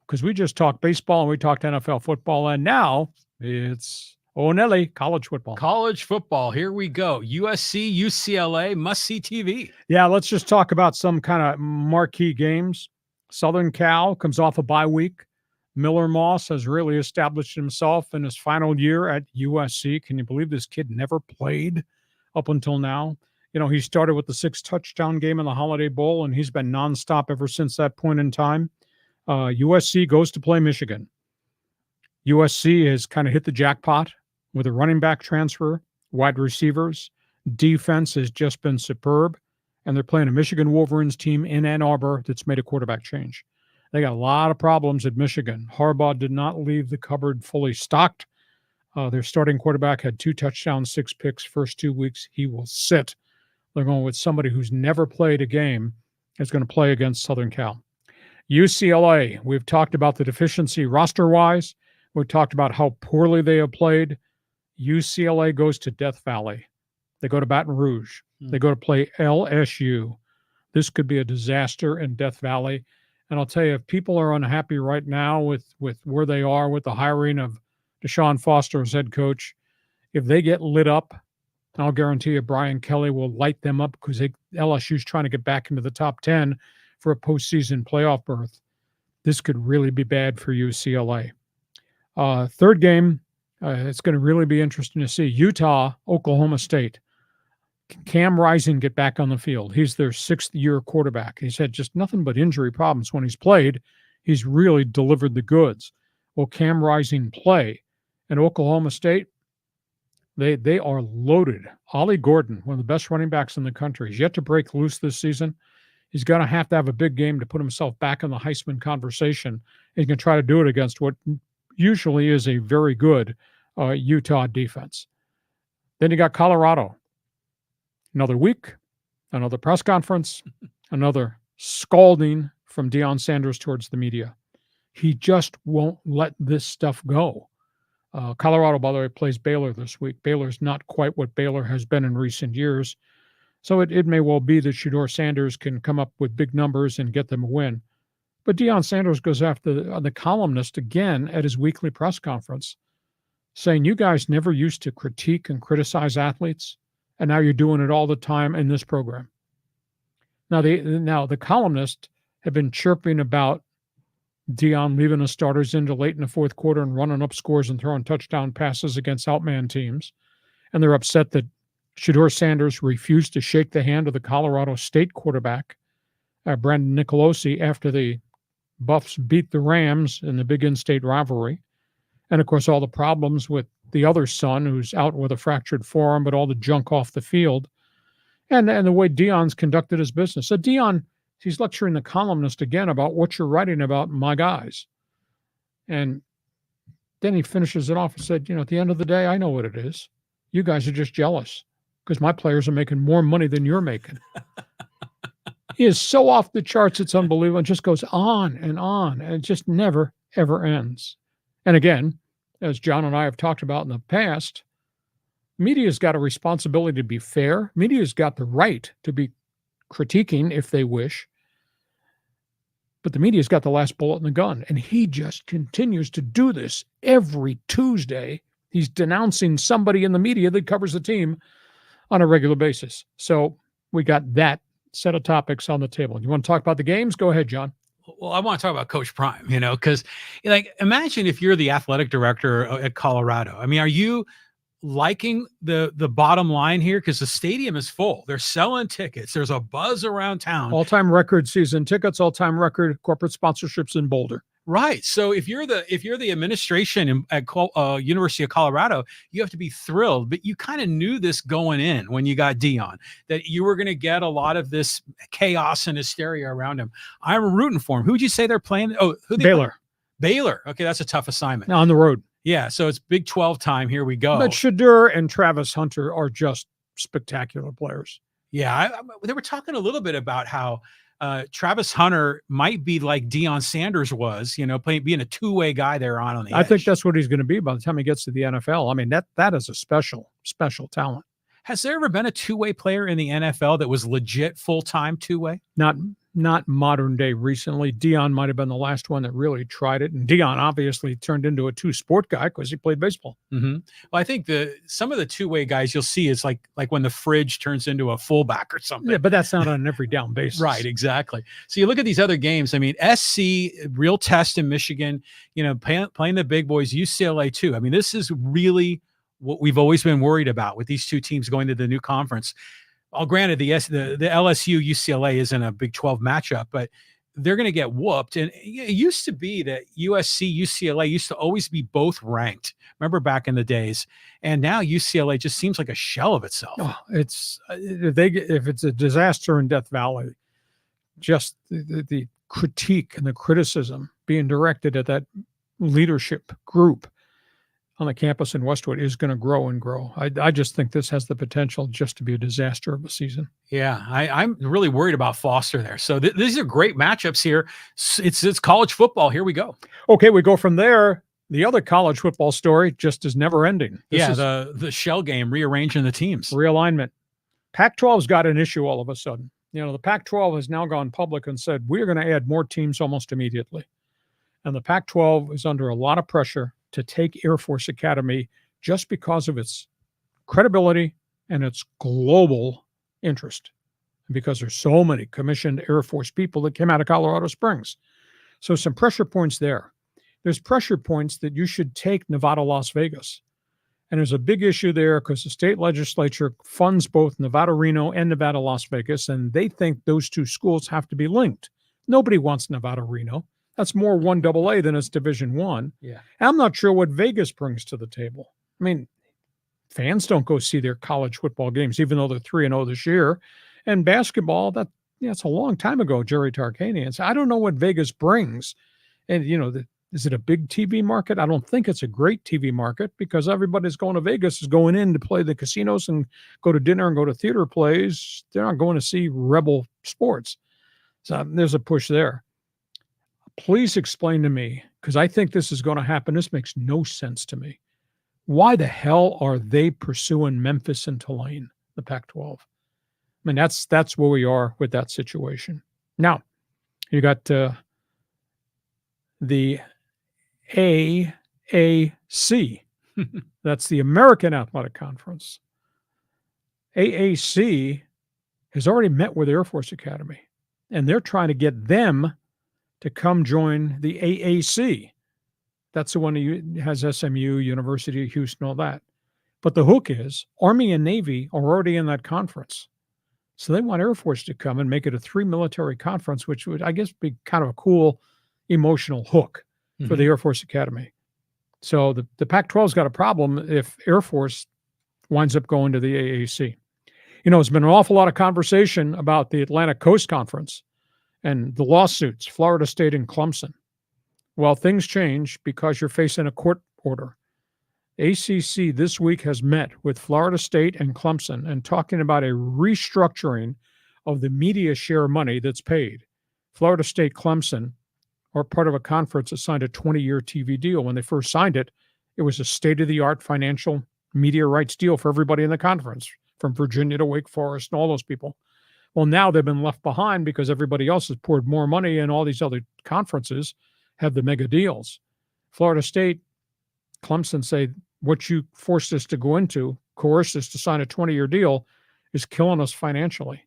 Because we just talked baseball and we talked NFL football, and now it's Nelly, college football. College football. Here we go. USC, UCLA, must-see TV. Yeah, let's just talk about some kind of marquee games. Southern Cal comes off a bye week. Miller Moss has really established himself in his final year at USC. Can you believe this kid never played up until now? You know, he started with the 6-touchdown game in the Holiday Bowl, and he's been nonstop ever since that point in time. USC goes to play Michigan. USC has kind of hit the jackpot with a running back transfer, wide receivers. Defense has just been superb, and they're playing a Michigan Wolverines team in Ann Arbor that's made a quarterback change. They got a lot of problems at Michigan. Harbaugh did not leave the cupboard fully stocked. Their starting quarterback had 2 touchdowns, 6 picks first 2 weeks. He will sit. They're going with somebody who's never played a game is going to play against Southern Cal. UCLA, we've talked about the deficiency roster-wise. We've talked about how poorly they have played. UCLA goes to Death Valley. They go to Baton Rouge. They go to play LSU. This could be a disaster in Death Valley. And I'll tell you, if people are unhappy right now with where they are with the hiring of Deshaun Foster as head coach, if they get lit up, I'll guarantee you Brian Kelly will light them up because LSU's trying to get back into the top 10 for a postseason playoff berth. This could really be bad for UCLA. Third game, it's going to really be interesting to see. Utah, Oklahoma State. Can Cam Rising get back on the field? He's their 6th-year quarterback. He's had just nothing but injury problems when he's played. He's really delivered the goods. Will Cam Rising play? And Oklahoma State, they are loaded. Ollie Gordon, one of the best running backs in the country, is yet to break loose this season. He's going to have a big game to put himself back in the Heisman conversation. He's going to try to do it against what usually is a very good Utah defense. Then you got Colorado. Another week, another press conference, another scalding from Deion Sanders towards the media. He just won't let this stuff go. Colorado, by the way, plays Baylor this week. Baylor's not quite what Baylor has been in recent years. So it may well be that Shedeur Sanders can come up with big numbers and get them a win. But Deion Sanders goes after the columnist again at his weekly press conference, saying, you guys never used to critique and criticize athletes, and now you're doing it all the time in this program. Now the columnists have been chirping about Deion leaving the starters into late in the fourth quarter and running up scores and throwing touchdown passes against outman teams. And they're upset that Shedeur Sanders refused to shake the hand of the Colorado State quarterback, Brandon Nicolosi, after the Buffs beat the Rams in the big in-state rivalry. And, of course, all the problems with the other son who's out with a fractured forearm, but all the junk off the field. And the way Deion's conducted his business. So Deion, he's lecturing the columnist again about what you're writing about my guys. And then he finishes it off and said, at the end of the day, I know what it is. You guys are just jealous because my players are making more money than you're making. He is so off the charts, it's unbelievable. It just goes on, and it just never, ever ends. And again, as John and I have talked about in the past, media's got a responsibility to be fair. Media's got the right to be critiquing if they wish. But the media's got the last bullet in the gun. And he just continues to do this every Tuesday. He's denouncing somebody in the media that covers the team on a regular basis. So we got that set of topics on the table. You want to talk about the games? Go ahead, John. Well, I want to talk about Coach Prime, because like, imagine if you're the athletic director at Colorado. I mean, are you liking the bottom line here? Because the stadium is full. They're selling tickets. There's a buzz around town. All-time record season tickets, all-time record corporate sponsorships in Boulder. Right. So if you're the administration at University of Colorado, you have to be thrilled. But you kind of knew this going in when you got Deion, that you were going to get a lot of this chaos and hysteria around him. I'm rooting for him. Who would you say they're playing? Oh, who they Baylor. Play? Baylor. Okay, that's a tough assignment. Now on the road. Yeah. So it's Big 12 time. Here we go. But Shadur and Travis Hunter are just spectacular players. Yeah. They were talking a little bit about how Travis Hunter might be like Deion Sanders was, being a two-way guy there on the edge. I think that's what he's going to be by the time he gets to the NFL. I mean, that is a special talent. Has there ever been a two-way player in the NFL that was legit full-time two-way? Not modern day recently. Deion might have been the last one that really tried it. And Deion obviously turned into a two-sport guy because he played baseball. Mm-hmm. Well, I think some of the two-way guys you'll see is like when the fridge turns into a fullback or something. Yeah, but that's not on an every down basis. Right, exactly. So you look at these other games. I mean, SC, real test in Michigan, playing the big boys, UCLA too. I mean, this is really what we've always been worried about with these two teams going to the new conference. Granted, the LSU UCLA isn't a Big 12 matchup, but they're going to get whooped. And it used to be that USC, UCLA used to always be both ranked. Remember back in the days, and now UCLA just seems like a shell of itself. Oh, it's if it's a disaster in Death Valley, just the critique and the criticism being directed at that leadership group on the campus in Westwood is going to grow and grow. I just think this has the potential just to be a disaster of a season. Yeah, I'm really worried about Foster there. So these are great matchups here. It's college football. Here we go. Okay, we go from there. The other college football story just is never ending. This is the shell game, rearranging the teams. Realignment. Pac-12's got an issue all of a sudden. The Pac-12 has now gone public and said, we're going to add more teams almost immediately. And the Pac-12 is under a lot of pressure to take Air Force Academy just because of its credibility and its global interest, and because there's so many commissioned Air Force people that came out of Colorado Springs. So some pressure points there. There's pressure points that you should take Nevada, Las Vegas. And there's a big issue there because the state legislature funds both Nevada, Reno and Nevada, Las Vegas, and they think those two schools have to be linked. Nobody wants Nevada, Reno. That's more 1AA than it's Division I. Yeah. And I'm not sure what Vegas brings to the table. I mean, fans don't go see their college football games, even though they're 3-0 this year. And basketball, it's a long time ago, Jerry Tarkanian. So I don't know what Vegas brings. And, is it a big TV market? I don't think it's a great TV market because everybody's going to Vegas is going in to play the casinos and go to dinner and go to theater plays. They're not going to see Rebel sports. So there's a push there. Please explain to me, because I think this is going to happen. This makes no sense to me. Why the hell are they pursuing Memphis and Tulane, the Pac-12? I mean, that's where we are with that situation. Now, you got the AAC. That's the American Athletic Conference. AAC has already met with Air Force Academy, and they're trying to get them to come join the AAC. That's the one that has SMU, University of Houston, all that. But the hook is Army and Navy are already in that conference. So they want Air Force to come and make it a 3-military conference, which would, I guess, be kind of a cool emotional hook for the Air Force Academy. So the Pac-12's got a problem if Air Force winds up going to the AAC. There's been an awful lot of conversation about the Atlantic Coast Conference and the lawsuits, Florida State and Clemson. Well, things change because you're facing a court order. ACC this week has met with Florida State and Clemson and talking about a restructuring of the media share money that's paid. Florida State, Clemson are part of a conference that signed a 20-year TV deal. When they first signed it, it was a state-of-the-art financial media rights deal for everybody in the conference, from Virginia to Wake Forest and all those people. Well, now they've been left behind because everybody else has poured more money, and all these other conferences have the mega deals. Florida State, Clemson say, what you forced us to go into, coerced us to sign a 20-year deal, is killing us financially.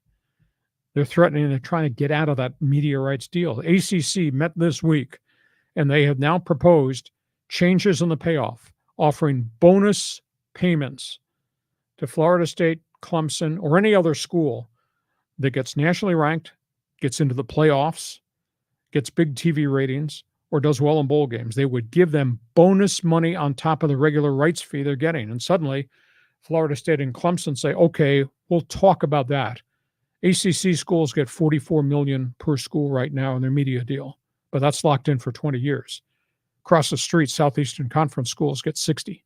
They're threatening, they're trying to get out of that media rights deal. The ACC met this week, and they have now proposed changes in the payoff, offering bonus payments to Florida State, Clemson, or any other school that gets nationally ranked, gets into the playoffs, gets big TV ratings, or does well in bowl games. They would give them bonus money on top of the regular rights fee they're getting. And suddenly, Florida State and Clemson say, okay, we'll talk about that. ACC schools get $44 million per school right now in their media deal, but that's locked in for 20 years. Across the street, Southeastern Conference schools get 60.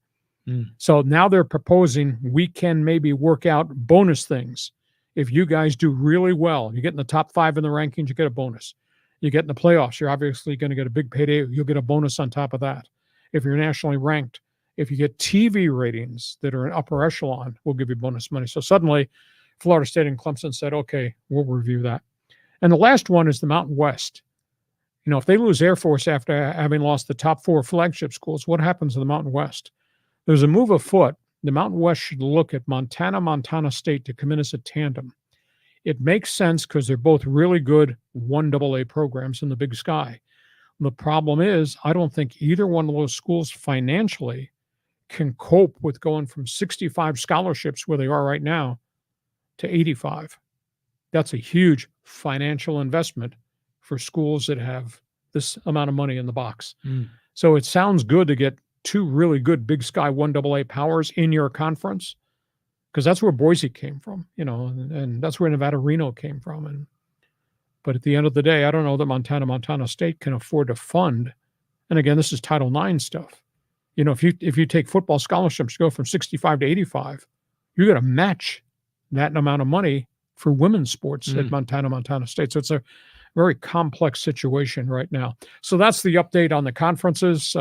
So now they're proposing we can maybe work out bonus things. If you guys do really well, you get in the top 5 in the rankings, you get a bonus. You get in the playoffs, you're obviously going to get a big payday. You'll get a bonus on top of that. If you're nationally ranked, if you get TV ratings that are in upper echelon, we'll give you bonus money. So suddenly, Florida State and Clemson said, okay, we'll review that. And the last one is the Mountain West. You know, if they lose Air Force after having lost the top 4 flagship schools, what happens to the Mountain West? There's a move afoot. The Mountain West should look at Montana State to come in as a tandem. It makes sense because they're both really good 1AA programs in the Big Sky. The problem is, I don't think either one of those schools financially can cope with going from 65 scholarships where they are right now to 85. That's a huge financial investment for schools that have this amount of money in the box. So it sounds good to get 2 really good Big Sky 1AA powers in your conference, because that's where Boise came from, you know, and that's where Nevada Reno came from. But at the end of the day, I don't know that Montana State can afford to fund. And again, this is Title IX stuff. You know, if you take football scholarships, go from 65 to 85, you're going to match that amount of money for women's sports at Montana State. So it's a very complex situation right now. So that's the update on the conferences.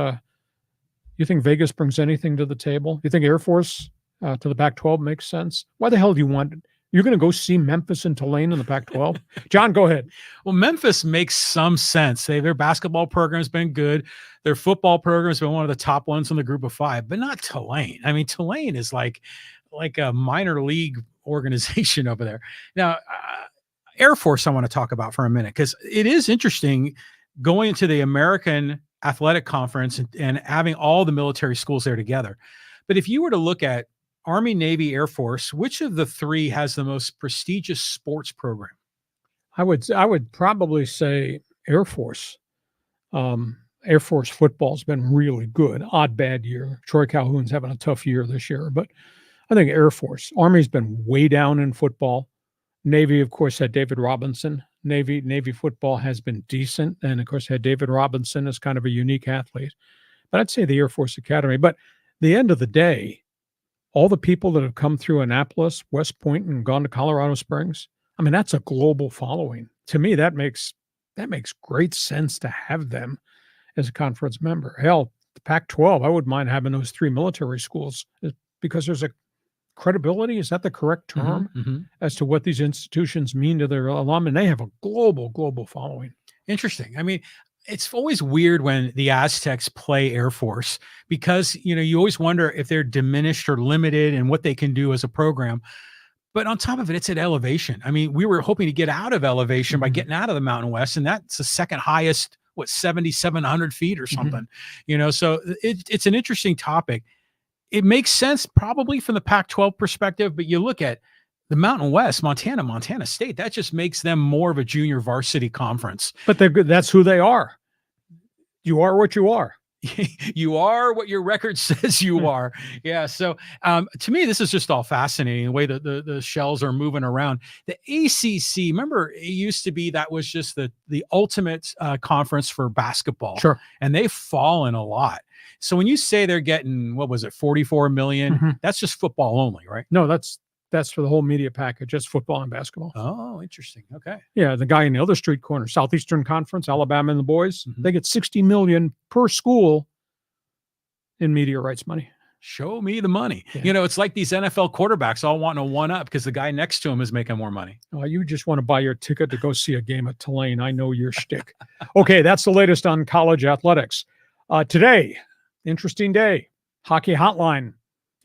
You think Vegas brings anything to the table? You think Air Force to the Pac-12 makes sense? Why the hell do you want it? You're going to go see Memphis and Tulane in the Pac-12? John, go ahead. Well, Memphis makes some sense. Their basketball program's been good. Their football program's been one of the top ones in the group of 5, but not Tulane. I mean, Tulane is like a minor league organization over there. Now, Air Force I want to talk about for a minute, because it is interesting going into the American Athletic Conference and having all the military schools there together. But if you were to look at Army, Navy, Air Force, which of the 3 has the most prestigious sports program? I would probably say Air Force. Air Force football's been really good. Odd bad year. Troy Calhoun's having a tough year this year, but I think Air Force. Army's been way down in football. Navy, of course, had David Robinson. Navy football has been decent, and of course had David Robinson as kind of a unique athlete. But I'd say the Air Force Academy. But the end of the day, all the people that have come through Annapolis, West Point, and gone to Colorado Springs, I mean, that's a global following. To me, that makes great sense to have them as a conference member. Hell, the Pac-12, I wouldn't mind having those 3 military schools because there's a credibility, is that the correct term, as to what these institutions mean to their alum, and they have a global following. Interesting. I mean, it's always weird when the Aztecs play Air Force, because, you know, you always wonder if they're diminished or limited in what they can do as a program. But on top of it, it's at elevation. I mean, we were hoping to get out of elevation by getting out of the Mountain West, and that's the second highest, 7,700 feet or something, you know, so it's an interesting topic. It makes sense probably from the Pac-12 perspective, but you look at the Mountain West, Montana State, that just makes them more of a junior varsity conference. But they're good. That's who they are. You are what you are. You are what your record says you are. Yeah. So to me, this is just all fascinating, the way that the shells are moving around. The ACC, remember, it used to be that was just the ultimate conference for basketball. Sure. And they've fallen a lot. So when you say they're getting, what was it, 44 million, that's just football only, right? No, that's That's for the whole media package, just football and basketball. Oh, interesting. Okay. Yeah, the guy in the other street corner, Southeastern Conference, Alabama and the boys, they get $60 million per school in media rights money. Show me the money. Yeah. It's like these NFL quarterbacks all wanting a one-up because the guy next to him is making more money. Oh, you just want to buy your ticket to go see a game at Tulane. I know your shtick. Okay, that's the latest on college athletics. Today, interesting day. Hockey Hotline,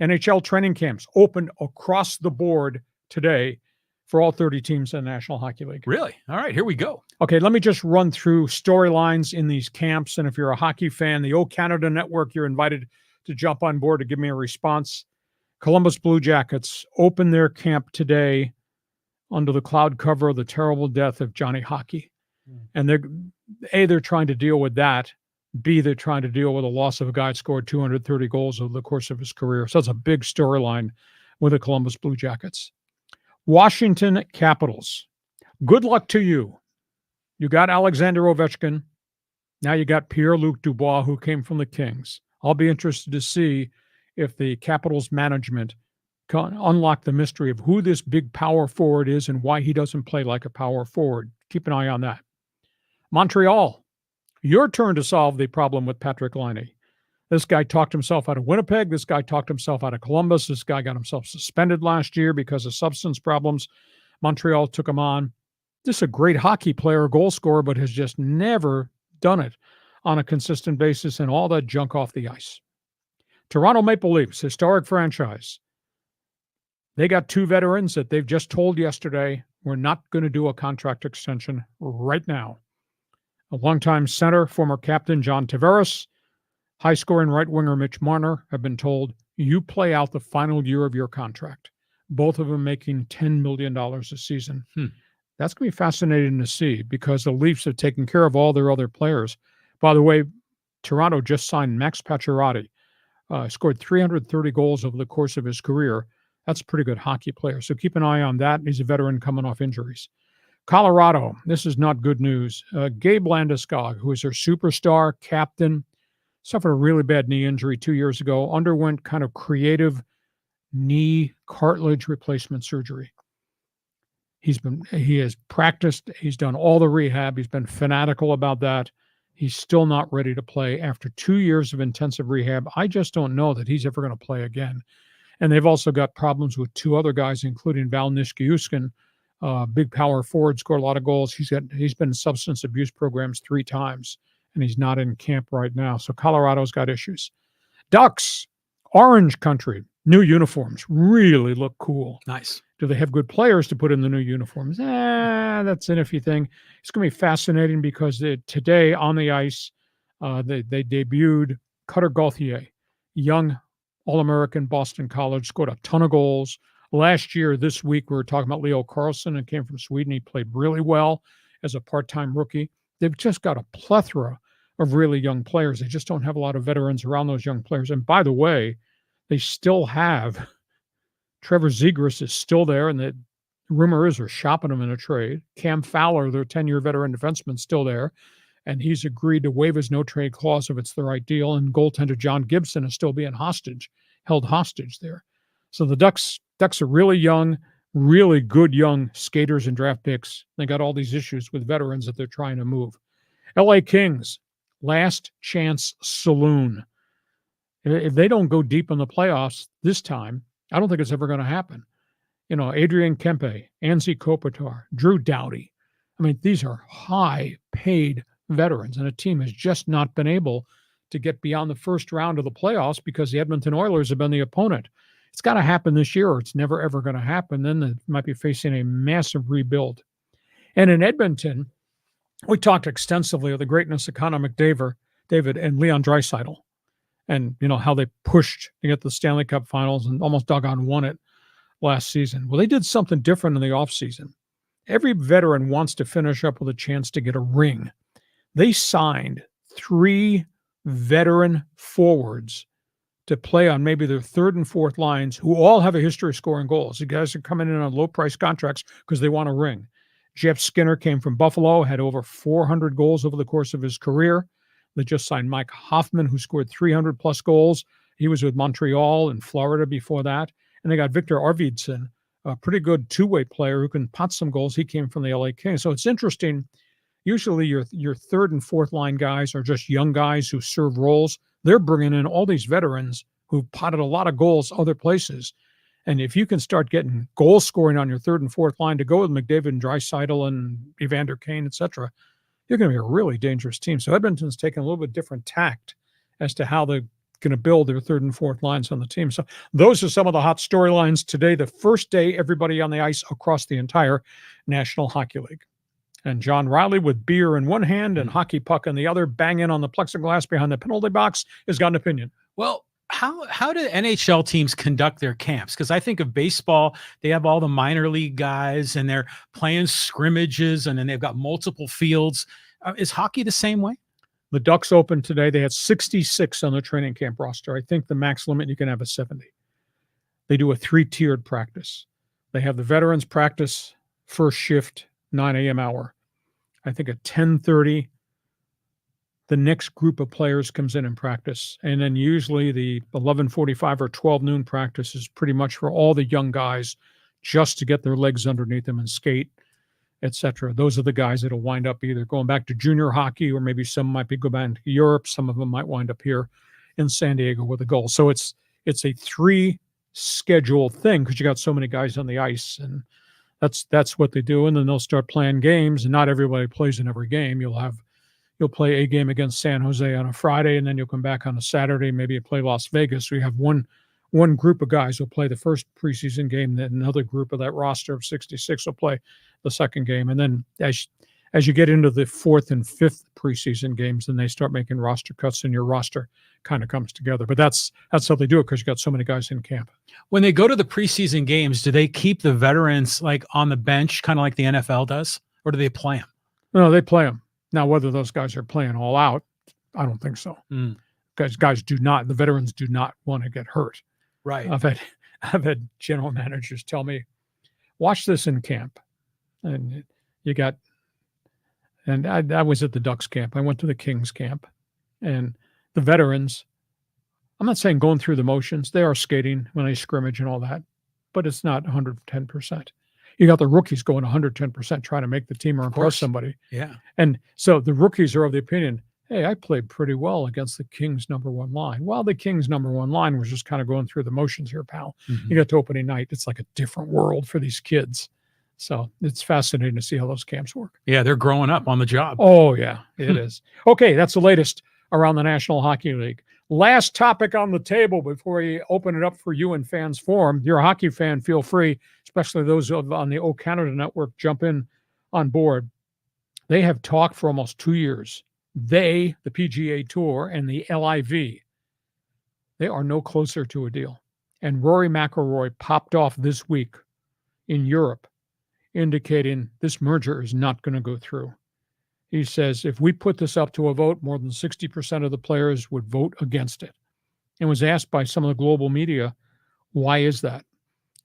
NHL training camps opened across the board today for all 30 teams in the National Hockey League. Really? All right, here we go. Okay, let me just run through storylines in these camps. And if you're a hockey fan, the O Canada Network, you're invited to jump on board to give me a response. Columbus Blue Jackets open their camp today under the cloud cover of the terrible death of Johnny Hockey. And they're trying to deal with that. B, they're trying to deal with the loss of a guy that scored 230 goals over the course of his career. So that's a big storyline with the Columbus Blue Jackets. Washington Capitals. Good luck to you. You got Alexander Ovechkin. Now you got Pierre-Luc Dubois, who came from the Kings. I'll be interested to see if the Capitals management can unlock the mystery of who this big power forward is and why he doesn't play like a power forward. Keep an eye on that. Montreal, your turn to solve the problem with Patrik-Laine. This guy talked himself out of Winnipeg. This guy talked himself out of Columbus. This guy got himself suspended last year because of substance problems. Montreal took him on. This is a great hockey player, goal scorer, but has just never done it on a consistent basis, and all that junk off the ice. Toronto Maple Leafs, historic franchise. They got 2 veterans that they've just told yesterday, we're not going to do a contract extension right now. A longtime center, former captain John Tavares, high-scoring right-winger Mitch Marner have been told, you play out the final year of your contract. Both of them making $10 million a season. That's going to be fascinating to see because the Leafs have taken care of all their other players. By the way, Toronto just signed Max Pacioretty, scored 330 goals over the course of his career. That's a pretty good hockey player. So keep an eye on that. He's a veteran coming off injuries. Colorado, this is not good news. Gabe Landeskog, who is their superstar captain, suffered a really bad knee injury 2 years ago, underwent kind of creative knee cartilage replacement surgery. He has practiced. He's done all the rehab. He's been fanatical about that. He's still not ready to play after 2 years of intensive rehab. I just don't know that he's ever going to play again. And they've also got problems with 2 other guys, including Val Nichushkin, big power forward, scored a lot of goals. He's been in substance abuse programs 3 times, and he's not in camp right now. So Colorado's got issues. Ducks, orange country, new uniforms, really look cool. Nice. Do they have good players to put in the new uniforms? That's an iffy thing. It's going to be fascinating because today on the ice, they debuted Cutter Gauthier, young All-American, Boston College, scored a ton of goals. Last year, this week, we were talking about Leo Carlsson and came from Sweden. He played really well as a part-time rookie. They've just got a plethora of really young players. They just don't have a lot of veterans around those young players. And by the way, they still have Trevor Zegras is still there, and the rumor is they're shopping him in a trade. Cam Fowler, their 10-year veteran defenseman, still there, and he's agreed to waive his no-trade clause if it's the right deal. And goaltender John Gibson is still being held hostage there. So the Ducks are really young, really good young skaters and draft picks. They got all these issues with veterans that they're trying to move. LA Kings, last chance saloon. If they don't go deep in the playoffs this time, I don't think it's ever going to happen. Adrian Kempe, Anze Kopitar, Drew Doughty. I mean, these are high-paid veterans, and a team has just not been able to get beyond the first round of the playoffs because the Edmonton Oilers have been the opponent. It's got to happen this year, or it's never, ever going to happen. Then they might be facing a massive rebuild. And in Edmonton, we talked extensively of the greatness of Connor McDavid and Leon Draisaitl, and how they pushed to get the Stanley Cup Finals and almost doggone won it last season. Well, they did something different in the offseason. Every veteran wants to finish up with a chance to get a ring. They signed 3 veteran forwards to play on maybe their 3rd and 4th lines who all have a history of scoring goals. The guys are coming in on low-price contracts because they want a ring. Jeff Skinner came from Buffalo, had over 400 goals over the course of his career. They just signed Mike Hoffman, who scored 300-plus goals. He was with Montreal and Florida before that. And they got Victor Arvidsson, a pretty good two-way player who can pot some goals. He came from the LA Kings. So it's interesting. Usually your third and fourth line guys are just young guys who serve roles. They're bringing in all these veterans who've potted a lot of goals other places. And if you can start getting goal scoring on your third and fourth line to go with McDavid and Draisaitl and Evander Kane, et cetera, you're going to be a really dangerous team. So Edmonton's taking a little bit different tact as to how they're going to build their third and fourth lines on the team. So those are some of the hot storylines today, the first day everybody on the ice across the entire National Hockey League. And John Riley, with beer in one hand and hockey puck in the other, banging on the plexiglass behind the penalty box, has got an opinion. Well, how do NHL teams conduct their camps? Because I think of baseball, they have all the minor league guys and they're playing scrimmages and then they've got multiple fields. Is hockey the same way? The Ducks opened today. They had 66 on their training camp roster. I think the max limit you can have is 70. They do a 3-tiered practice. They have the veterans practice first shift, 9 a.m. hour. I think at 10:30, the next group of players comes in and practice. And then usually the 11:45 or 12 noon practice is pretty much for all the young guys just to get their legs underneath them and skate, etc. Those are the guys that'll wind up either going back to junior hockey, or maybe some might be go back to Europe. Some of them might wind up here in San Diego with a goal. So it's a 3 schedule thing because you got so many guys on the ice, and that's what they do. And then they'll start playing games, and not everybody plays in every game. You'll play a game against San Jose on a Friday, and then you'll come back on a Saturday. Maybe you play Las Vegas. So you have one group of guys who'll play the first preseason game, then another group of that roster of 66 will play the second game. And then as you get into the fourth and fifth preseason games, then they start making roster cuts, and your roster kind of comes together. But that's how they do it because you got so many guys in camp. When they go to the preseason games, do they keep the veterans like on the bench, kind of like the NFL does, or do they play them? No, they play them. Now, whether those guys are playing all out, I don't think so. Because the veterans do not want to get hurt. Right. I've had general managers tell me, watch this in camp. And I was at the Ducks camp. I went to the Kings camp. And the veterans, I'm not saying going through the motions. They are skating when they scrimmage and all that, but it's not 110%. You got the rookies going 110% trying to make the team or impress somebody. Yeah. And so the rookies are of the opinion, hey, I played pretty well against the Kings' number one line. Well, the Kings' number one line was just kind of going through the motions here, pal. You got to opening night. It's like a different world for these kids. So it's fascinating to see how those camps work. Yeah, they're growing up on the job. Oh, yeah, it is. Okay, that's the latest around the National Hockey League. Last topic on the table before we open it up for you and Fans Forum. You're a hockey fan, feel free, especially those on the O Canada Network, jump in on board. They have talked for almost 2 years. The PGA Tour and the LIV, they are no closer to a deal. And Rory McIlroy popped off this week in Europe, indicating this merger is not going to go through. He says, if we put this up to a vote, more than 60% of the players would vote against it. And was asked by some of the global media, why is that?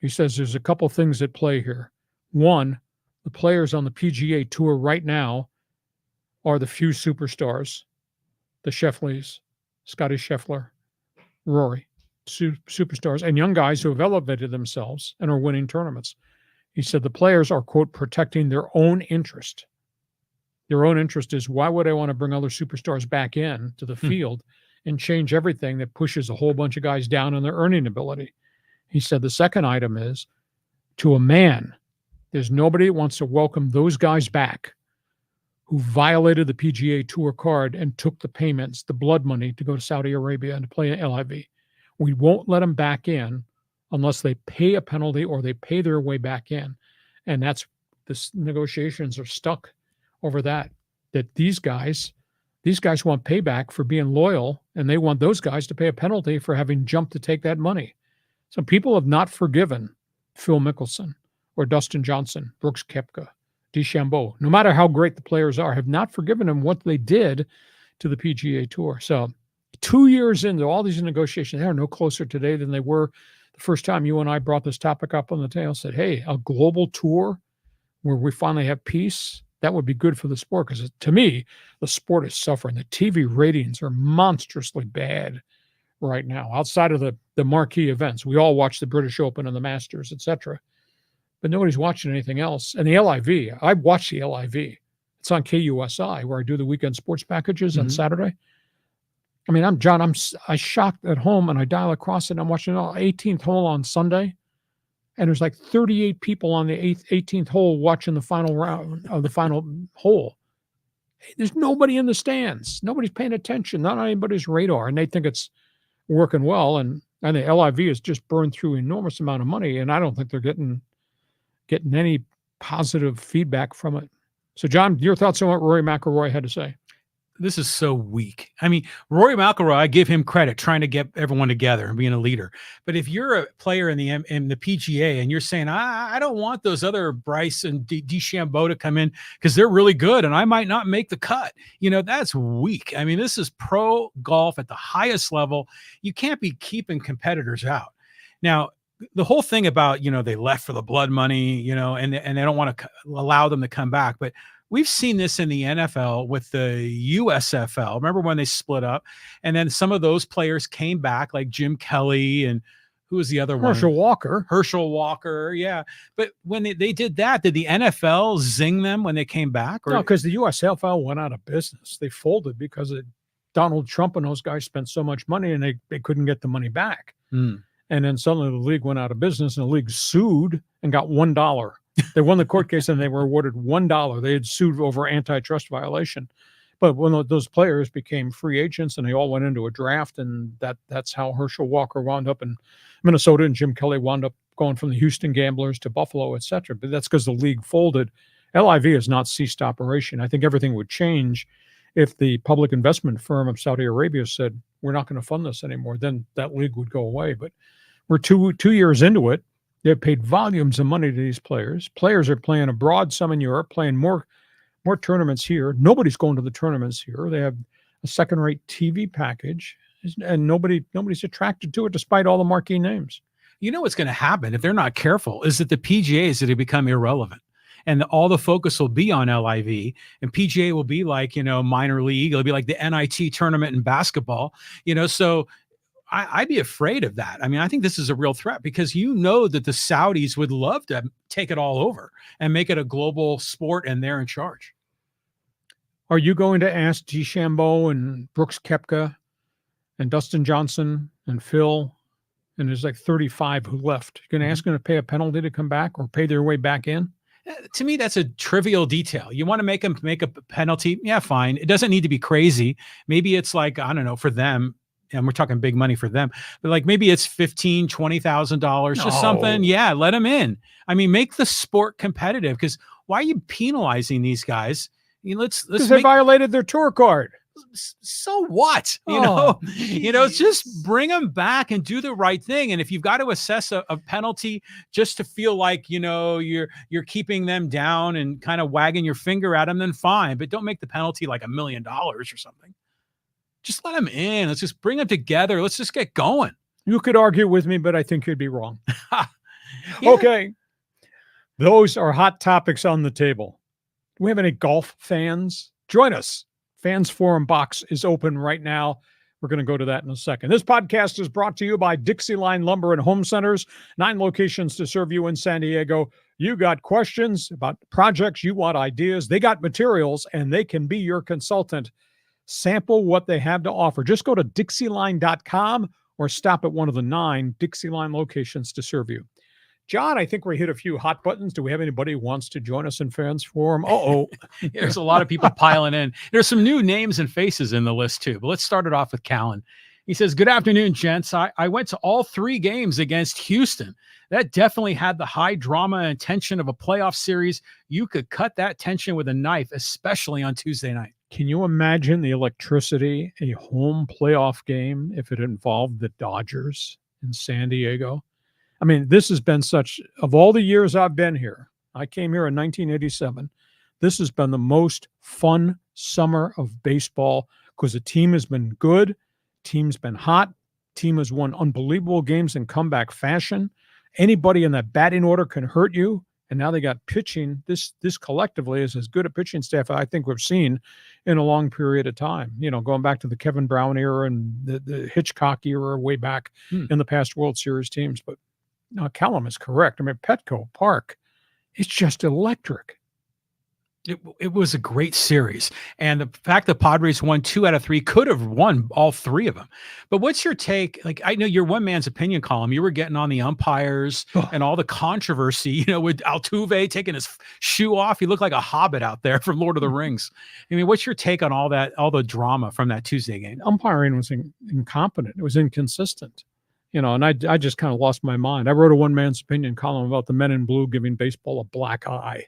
He says there's a couple things at play here. One, the players on the PGA Tour right now are the few superstars, the Schefflers, Scotty Scheffler, Rory, superstars, and young guys who have elevated themselves and are winning tournaments. He said the players are, quote, protecting their own interest. Their own interest is, why would I want to bring other superstars back in to the field and change everything that pushes a whole bunch of guys down on their earning ability? He said the second item is, to a man, there's nobody that wants to welcome those guys back who violated the PGA Tour card and took the payments, the blood money, to go to Saudi Arabia and to play in LIV. We won't let them back in unless they pay a penalty or they pay their way back in. And that's, the negotiations are stuck over that these guys want payback for being loyal, and they want those guys to pay a penalty for having jumped to take that money. So people have not forgiven Phil Mickelson or Dustin Johnson, Brooks Koepka, DeChambeau, no matter how great the players are, have not forgiven them what they did to the PGA Tour. So 2 years into all these negotiations, they are no closer today than they were the first time you and I brought this topic up on the table. Said, hey, a global tour where we finally have peace, that would be good for the sport, because to me, the sport is suffering. The TV ratings are monstrously bad right now. Outside of the marquee events, we all watch the British Open and the Masters, etc. but nobody's watching anything else. And the LIV, I watch the LIV. It's on KUSI where I do the weekend sports packages on Saturday. I mean, I shocked at home and I dial across it and I'm watching the 18th hole on Sunday. And there's like 38 people on the 18th hole watching the final round of the final hole. There's nobody in the stands. Nobody's paying attention, not on anybody's radar. And they think it's working well. And the LIV has just burned through enormous amount of money. And I don't think they're getting any positive feedback from it. So, John, your thoughts on what Rory McIlroy had to say? This is so weak. I mean, Rory McIlroy, I give him credit trying to get everyone together and being a leader. But if you're a player in the PGA and you're saying, I don't want those other Bryce and DeChambeau to come in because they're really good and I might not make the cut, that's weak. I mean, this is pro golf at the highest level. You can't be keeping competitors out. Now, the whole thing about, they left for the blood money, and they don't want to allow them to come back. But we've seen this in the NFL with the USFL. Remember when they split up? And then some of those players came back, like Jim Kelly and who was the other one? Herschel Walker, yeah. But when they did that, did the NFL zing them when they came back? No, because the USFL went out of business. They folded because Donald Trump and those guys spent so much money and they couldn't get the money back. And then suddenly the league went out of business and the league sued and got $1. They won the court case and they were awarded $1. They had sued over antitrust violation. But when those players became free agents and they all went into a draft, and that's how Herschel Walker wound up in Minnesota and Jim Kelly wound up going from the Houston Gamblers to Buffalo, etc. But that's because the league folded. LIV has not ceased operation. I think everything would change if the public investment firm of Saudi Arabia said, we're not going to fund this anymore. Then that league would go away. But we're two years into it. They've paid volumes of money to these players. Players are playing abroad, some in Europe, playing more tournaments here. Nobody's going to the tournaments here. They have a second-rate TV package, and nobody's attracted to it despite all the marquee names. You know what's going to happen if they're not careful is that the PGA is going to become irrelevant. And all the focus will be on LIV, and PGA will be like, minor league. It'll be like the NIT tournament in basketball, so I'd be afraid of that. I mean, I think this is a real threat because that the Saudis would love to take it all over and make it a global sport, and they're in charge. Are you going to ask DeChambeau and Brooks Koepka and Dustin Johnson and Phil, and there's like 35 who left, you're going to ask them to pay a penalty to come back or pay their way back in? To me, that's a trivial detail. You want to make them make a penalty? Yeah, fine. It doesn't need to be crazy. Maybe it's like, I don't know, for them, and we're talking big money for them, but like maybe it's $15,000, $20,000, just something. Yeah, let them in. I mean, make the sport competitive, because why are you penalizing these guys? I mean, because they violated their tour card. So what? Just bring them back and do the right thing. And if you've got to assess a penalty just to feel like, you're keeping them down and kind of wagging your finger at them, then fine. But don't make the penalty like $1 million or something. Just let them in. Let's just bring them together. Let's just get going. You could argue with me, but I think you'd be wrong. Yeah. Okay. Those are hot topics on the table. Do we have any golf fans? Join us. Fans Forum box is open right now. We're going to go to that in a second. This podcast is brought to you by DIXIELINE Lumber and Home Centers, 9 locations to serve you in San Diego. You got questions about projects, you want ideas, they got materials, and they can be your consultant. Sample what they have to offer. Just go to DIXIELINE.com or stop at one of the 9 DIXIELINE locations to serve you. John, I think we hit a few hot buttons. Do we have anybody who wants to join us in Fans Forum? There's a lot of people piling in. There's some new names and faces in the list too, but let's start it off with Callan. He says, good afternoon, gents. I went to all 3 games against Houston. That definitely had the high drama and tension of a playoff series. You could cut that tension with a knife, especially on Tuesday night. Can you imagine the electricity, a home playoff game, if it involved the Dodgers in San Diego? I mean, this has been of all the years I've been here, I came here in 1987, this has been the most fun summer of baseball because the team has been good, team's been hot, team has won unbelievable games in comeback fashion. Anybody in that batting order can hurt you. And now they got pitching. This collectively is as good a pitching staff I think we've seen in a long period of time. Going back to the Kevin Brown era and the Hitchcock era way back in the past World Series teams. But Callum is correct. I mean, Petco Park It's just electric. It was a great series. And the fact that Padres won 2 out of 3, could have won all 3 of them. But what's your take? Like, I know your one man's opinion column, you were getting on the umpires and all the controversy, with Altuve taking his shoe off. He looked like a hobbit out there from Lord of the Rings. I mean, what's your take on all the drama from that Tuesday game? Umpiring was incompetent. It was inconsistent. And I just kind of lost my mind. I wrote a one man's opinion column about the men in blue giving baseball a black eye.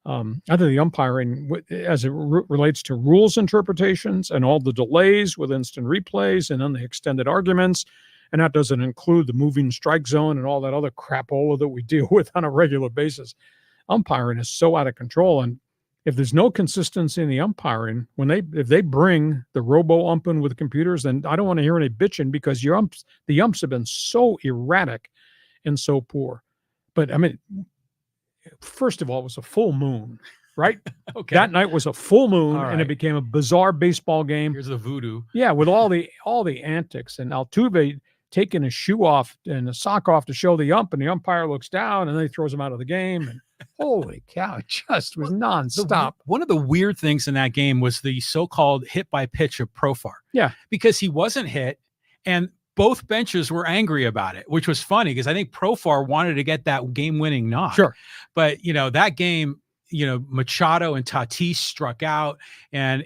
Other the umpiring, as it relates to rules interpretations and all the delays with instant replays and then the extended arguments, and that doesn't include the moving strike zone and all that other crapola that we deal with on a regular basis. Umpiring is so out of control, and if there's no consistency in the umpiring, if they bring the robo-ump in with computers, then I don't want to hear any bitching, because the umps have been so erratic and so poor. But I mean, first of all, it was a full moon, right? Okay. That night was a full moon, and it became a bizarre baseball game. Here's the voodoo. Yeah, with all the antics, and Altuve taking his shoe off and a sock off to show the ump, and the umpire looks down, and then he throws him out of the game. And holy cow, it just was nonstop. One of the weird things in that game was the so-called hit by pitch of Profar. Yeah, because he wasn't hit, and both benches were angry about it, which was funny because I think Profar wanted to get that game-winning knock. Sure. But, that game, Machado and Tatis struck out, and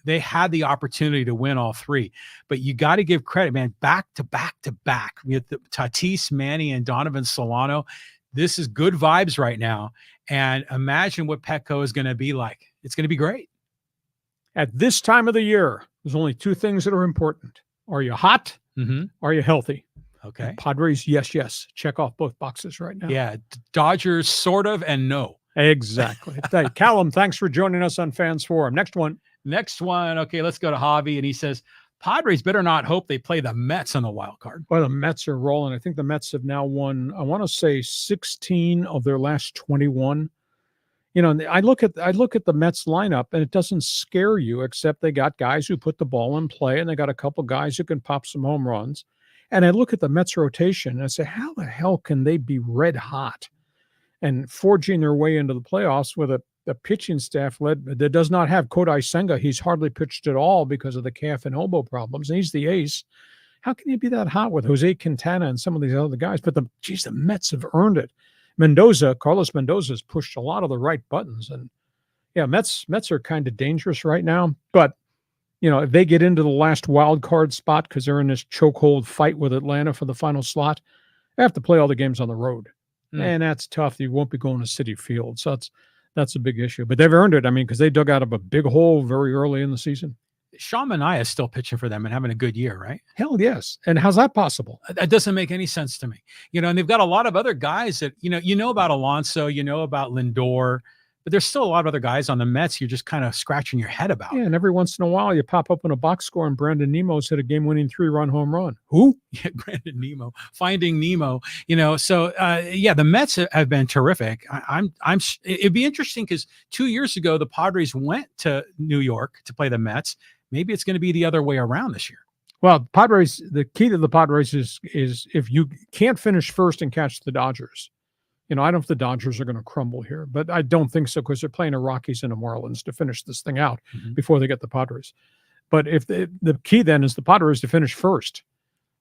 they had the opportunity to win all 3. But you got to give credit, man, back to back to back. We had Tatis, Manny, and Donovan Solano. This is good vibes right now. And imagine what Petco is going to be like. It's going to be great. At this time of the year, there's only 2 things that are important. Are you hot? Mm-hmm. Are you healthy? Okay. And Padres, yes. Check off both boxes right now. Yeah. Dodgers, sort of, and no. Exactly. Callum, thanks for joining us on Fans Forum. Next one. Okay, let's go to Javi. And he says, Padres better not hope they play the Mets on the wild card. Well, the Mets are rolling. I think the Mets have now won, I want to say 16 of their last 21. I look at the Mets lineup, and it doesn't scare you, except they got guys who put the ball in play, and they got a couple guys who can pop some home runs. And I look at the Mets rotation, and I say, how the hell can they be red hot and forging their way into the playoffs with a pitching staff that does not have Kodai Senga? He's hardly pitched at all because of the calf and elbow problems, and he's the ace. How can you be that hot with Jose Quintana and some of these other guys? But the Mets have earned it. Carlos Mendoza has pushed a lot of the right buttons, and Mets are kind of dangerous right now. But if they get into the last wild card spot because they're in this chokehold fight with Atlanta for the final slot, they have to play all the games on the road, and that's tough. You won't be going to Citi Field, so that's a big issue. But they've earned it. I mean, because they dug out of a big hole very early in the season. Sean Manaea is still pitching for them and having a good year, right? Hell yes. And how's that possible? That doesn't make any sense to me. And they've got a lot of other guys that, about Alonso, about Lindor, but there's still a lot of other guys on the Mets you're just kind of scratching your head about. Yeah, and every once in a while you pop up in a box score and Brandon Nemo's hit a game-winning 3-run home run. Who? Yeah, Brandon Nemo, Finding Nemo. So the Mets have been terrific. It'd be interesting because 2 years ago the Padres went to New York to play the Mets. Maybe it's going to be the other way around this year. Well, Padres, the key to the Padres is if you can't finish first and catch the Dodgers. I don't know if the Dodgers are going to crumble here, but I don't think so because they're playing the Rockies and the Marlins to finish this thing out before they get the Padres. But if the key then is the Padres to finish first,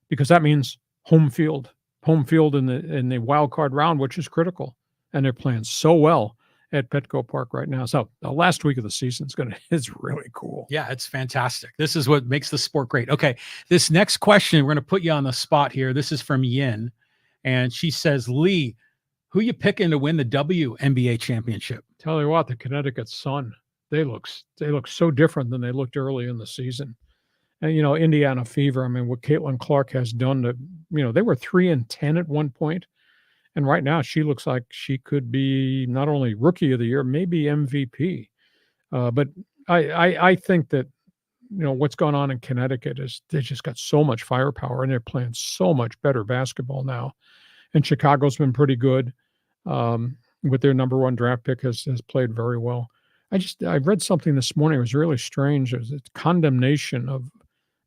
because that means home field in the wild card round, which is critical, and they're playing so well at Petco Park right now. So the last week of the season is really cool. Yeah, it's fantastic. This is what makes the sport great. Okay, this next question, we're going to put you on the spot here. This is from Yin, and she says, Lee, who you picking to win the WNBA championship? Tell you what, the Connecticut Sun, they look so different than they looked early in the season. And, Indiana Fever, I mean, what Caitlin Clark has done they were 3-10 at one point. And right now, she looks like she could be not only Rookie of the Year, maybe MVP. But I think that, what's going on in Connecticut is they just got so much firepower, and they're playing so much better basketball now. And Chicago's been pretty good with their number 1 draft pick has played very well. I read something this morning. It was really strange. It was a condemnation of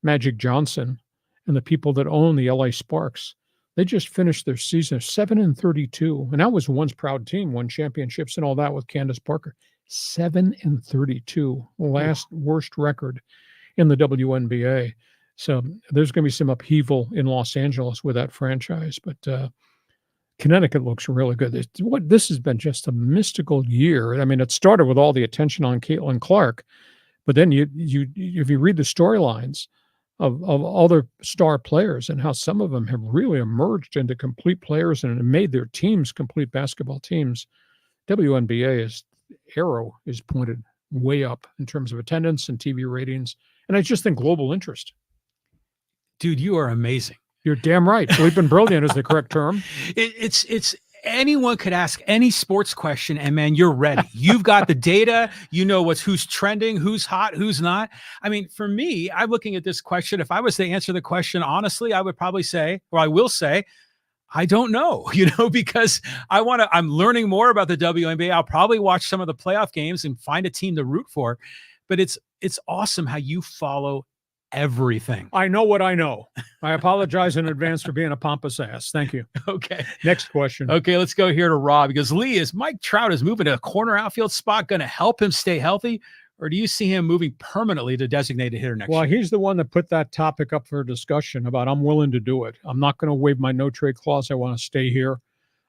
Magic Johnson and the people that own the LA Sparks. They just finished their season 7-32, and that was once proud team, won championships and all that with Candace Parker. 7-32, last worst record in the WNBA. So there's going to be some upheaval in Los Angeles with that franchise, but Connecticut looks really good. This has been just a mystical year. I mean, it started with all the attention on Caitlin Clark, but then if you read the storylines of other star players and how some of them have really emerged into complete players and made their teams complete basketball teams, WNBA arrow is pointed way up in terms of attendance and TV ratings, and I just think global interest. Dude, you are amazing. You're damn right. Sleeping brilliant is the correct term. It's anyone could ask any sports question, and man, you're ready. You've got the data. You know who's trending, who's hot, who's not. I mean, for me, I'm looking at this question. If I was to answer the question honestly, I would probably say, or I will say, I don't know, because I'm learning more about the WNBA. I'll probably watch some of the playoff games and find a team to root for. But it's awesome how you follow everything. I know what I know. I apologize in advance for being a pompous ass. Thank you. Okay. Next question. Okay, let's go here to Rob. Because Lee, is Mike Trout moving to a corner outfield spot going to help him stay healthy? Or do you see him moving permanently to designated hitter next year? Well, he's the one that put that topic up for discussion about I'm willing to do it. I'm not going to waive my no trade clause. I want to stay here.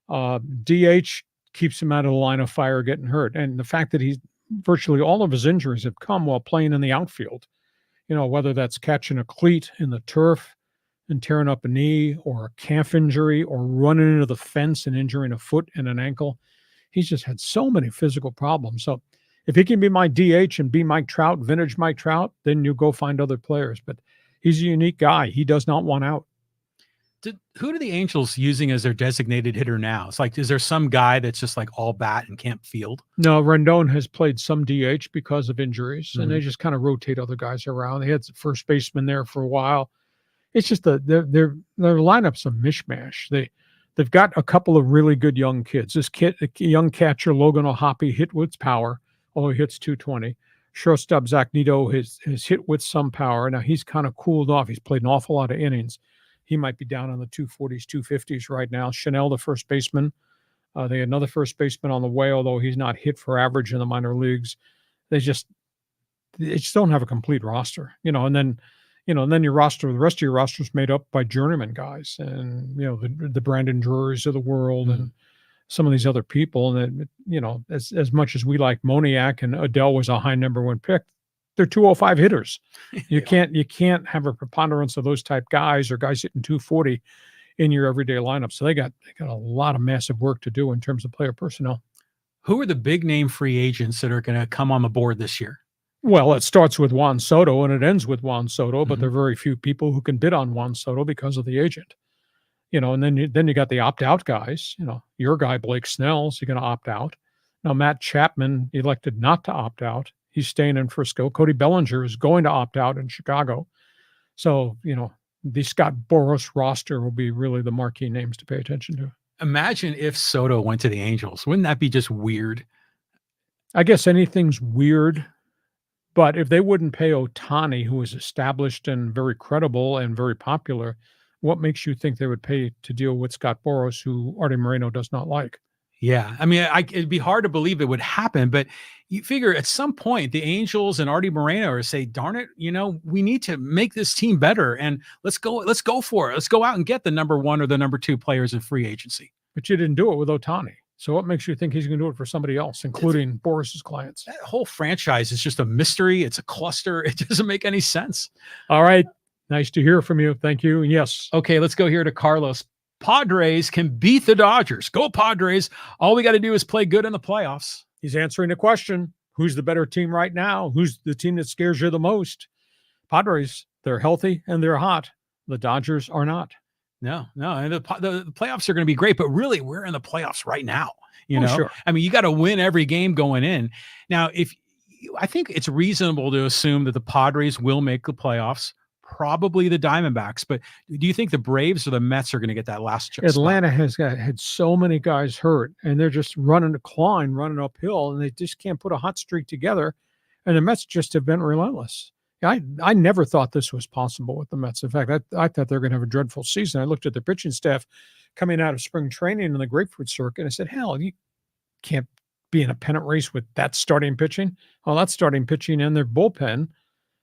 DH keeps him out of the line of fire getting hurt. And the fact that virtually all of his injuries have come while playing in the outfield. Whether that's catching a cleat in the turf and tearing up a knee, or a calf injury, or running into the fence and injuring a foot and an ankle. He's just had so many physical problems. So if he can be my DH and be Mike Trout, vintage Mike Trout, then you go find other players. But he's a unique guy. He does not want out. Who are the Angels using as their designated hitter now? It's like, is there some guy that's just like all bat and can't field? No, Rendon has played some DH because of injuries, and they just kind of rotate other guys around. They had the first baseman there for a while. It's just their lineup's a mishmash. They've got a couple of really good young kids. This kid, a young catcher, Logan O'Hoppe, hit with power, although he hits 220. Shortstop Zach Neto has hit with some power. Now he's kind of cooled off. He's played an awful lot of innings. He might be down on the 240s, 250s right now. Chanel, the first baseman. They had another first baseman on the way, although he's not hit for average in the minor leagues. They just don't have a complete roster, and then your roster, the rest of your roster is made up by journeyman guys, and the Brandon Drurys of the world and some of these other people. And as much as we like Moniak and Adele was a high number one pick, they're 205 hitters. You can't have a preponderance of those type guys or guys hitting 240 in your everyday lineup. So they got a lot of massive work to do in terms of player personnel. Who are the big name free agents that are going to come on the board this year? Well, it starts with Juan Soto and it ends with Juan Soto, but there are very few people who can bid on Juan Soto because of the agent. And then you got the opt-out guys. Your guy Blake Snell's going to opt out. Now Matt Chapman elected not to opt out. He's staying in Frisco. Cody Bellinger is going to opt out in Chicago. So, the Scott Boras roster will be really the marquee names to pay attention to. Imagine if Soto went to the Angels. Wouldn't that be just weird? I guess anything's weird, but if they wouldn't pay Ohtani, who is established and very credible and very popular, what makes you think they would pay to deal with Scott Boras, who Artie Moreno does not like? Yeah. I mean, it'd be hard to believe it would happen, but you figure at some point the Angels and Artie Moreno are say, darn it, we need to make this team better, and let's go for it. Let's go out and get the number one or the number two players in free agency. But you didn't do it with Ohtani. So what makes you think he's going to do it for somebody else, including Boris's clients? That whole franchise is just a mystery. It's a cluster. It doesn't make any sense. All right. Nice to hear from you. Thank you. Yes. Okay, let's go here to Carlos. Padres can beat the Dodgers. Go Padres. All we got to do is play good in the playoffs. He's answering the question. Who's the better team right now? Who's the team that scares you the most? Padres, they're healthy and they're hot. The Dodgers are not. No. And the playoffs are going to be great, but really we're in the playoffs right now. Sure. I mean, you got to win every game going in. Now, I think it's reasonable to assume that the Padres will make the playoffs. Probably the Diamondbacks, but do you think the Braves or the Mets are going to get that last chance? Atlanta has had so many guys hurt, and they're just running uphill, and they just can't put a hot streak together. And the Mets just have been relentless. I never thought this was possible with the Mets. In fact, I thought they were going to have a dreadful season. I looked at the pitching staff coming out of spring training in the grapefruit circuit. And I said, hell, you can't be in a pennant race with that starting pitching. Well, that starting pitching and their bullpen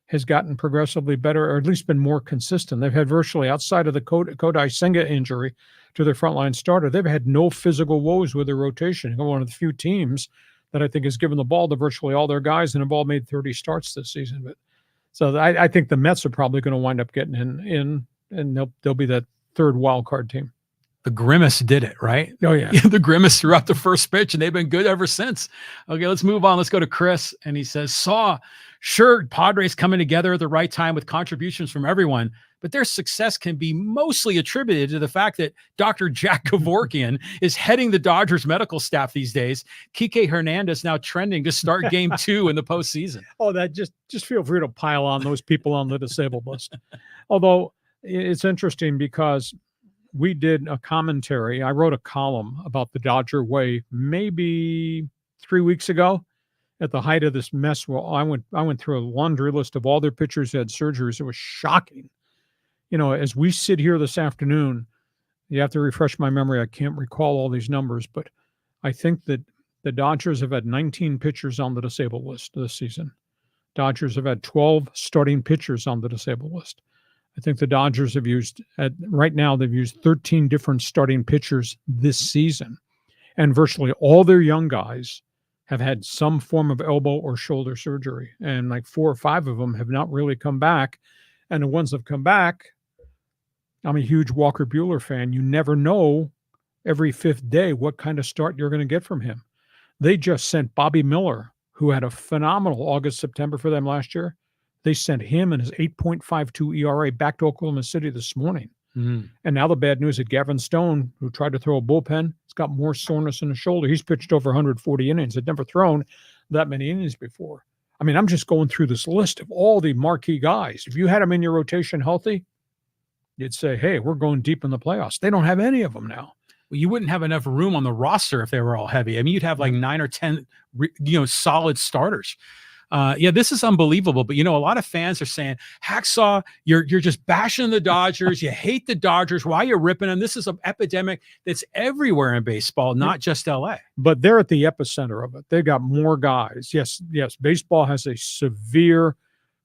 has gotten progressively better, or at least been more consistent. They've had virtually, outside of the Kodai Senga injury to their frontline starter, they've had no physical woes with their rotation. They're one of the few teams that I think has given the ball to virtually all their guys and have all made 30 starts this season. But so I think the Mets are probably going to wind up getting in and they'll be that third wild card team. The Grimace did it, right? Oh, yeah. The Grimace threw out the first pitch, and they've been good ever since. Okay, let's move on. Let's go to Chris. And he says, sure, Padres coming together at the right time with contributions from everyone, but their success can be mostly attributed to the fact that Dr. Jack Kevorkian is heading the Dodgers medical staff these days. Kike Hernandez now trending to start game 2 in the postseason. Oh, that just feel free to pile on those people on the disabled list. Although it's interesting because we did a commentary. I wrote a column about the Dodger way maybe 3 weeks ago at the height of this mess. Well, I went through a laundry list of all their pitchers who had surgeries. It was shocking. You know, as we sit here this afternoon, you have to refresh my memory. I can't recall all these numbers, but I think that the Dodgers have had 19 pitchers on the disabled list this season. Dodgers have had 12 starting pitchers on the disabled list. I think the Dodgers have right now, they've used 13 different starting pitchers this season. And virtually all their young guys have had some form of elbow or shoulder surgery. And like 4 or 5 of them have not really come back. And the ones that have come back, I'm a huge Walker Buehler fan. You never know every 5th day what kind of start you're going to get from him. They just sent Bobby Miller, who had a phenomenal August, September for them last year. They sent him and his 8.52 ERA back to Oklahoma City this morning. And now the bad news that Gavin Stone, who tried to throw a bullpen, has got more soreness in the shoulder. He's pitched over 140 innings. Had never thrown that many innings before. I mean, I'm just going through this list of all the marquee guys. If you had them in your rotation healthy, you'd say, hey, we're going deep in the playoffs. They don't have any of them now. Well, you wouldn't have enough room on the roster if they were all heavy. I mean, you'd have like 9 or 10, solid starters. Yeah, this is unbelievable. But, a lot of fans are saying, Hacksaw, you're just bashing the Dodgers. You hate the Dodgers. Why are you ripping them? This is an epidemic that's everywhere in baseball, not just LA. But they're at the epicenter of it. They've got more guys. Yes, baseball has a severe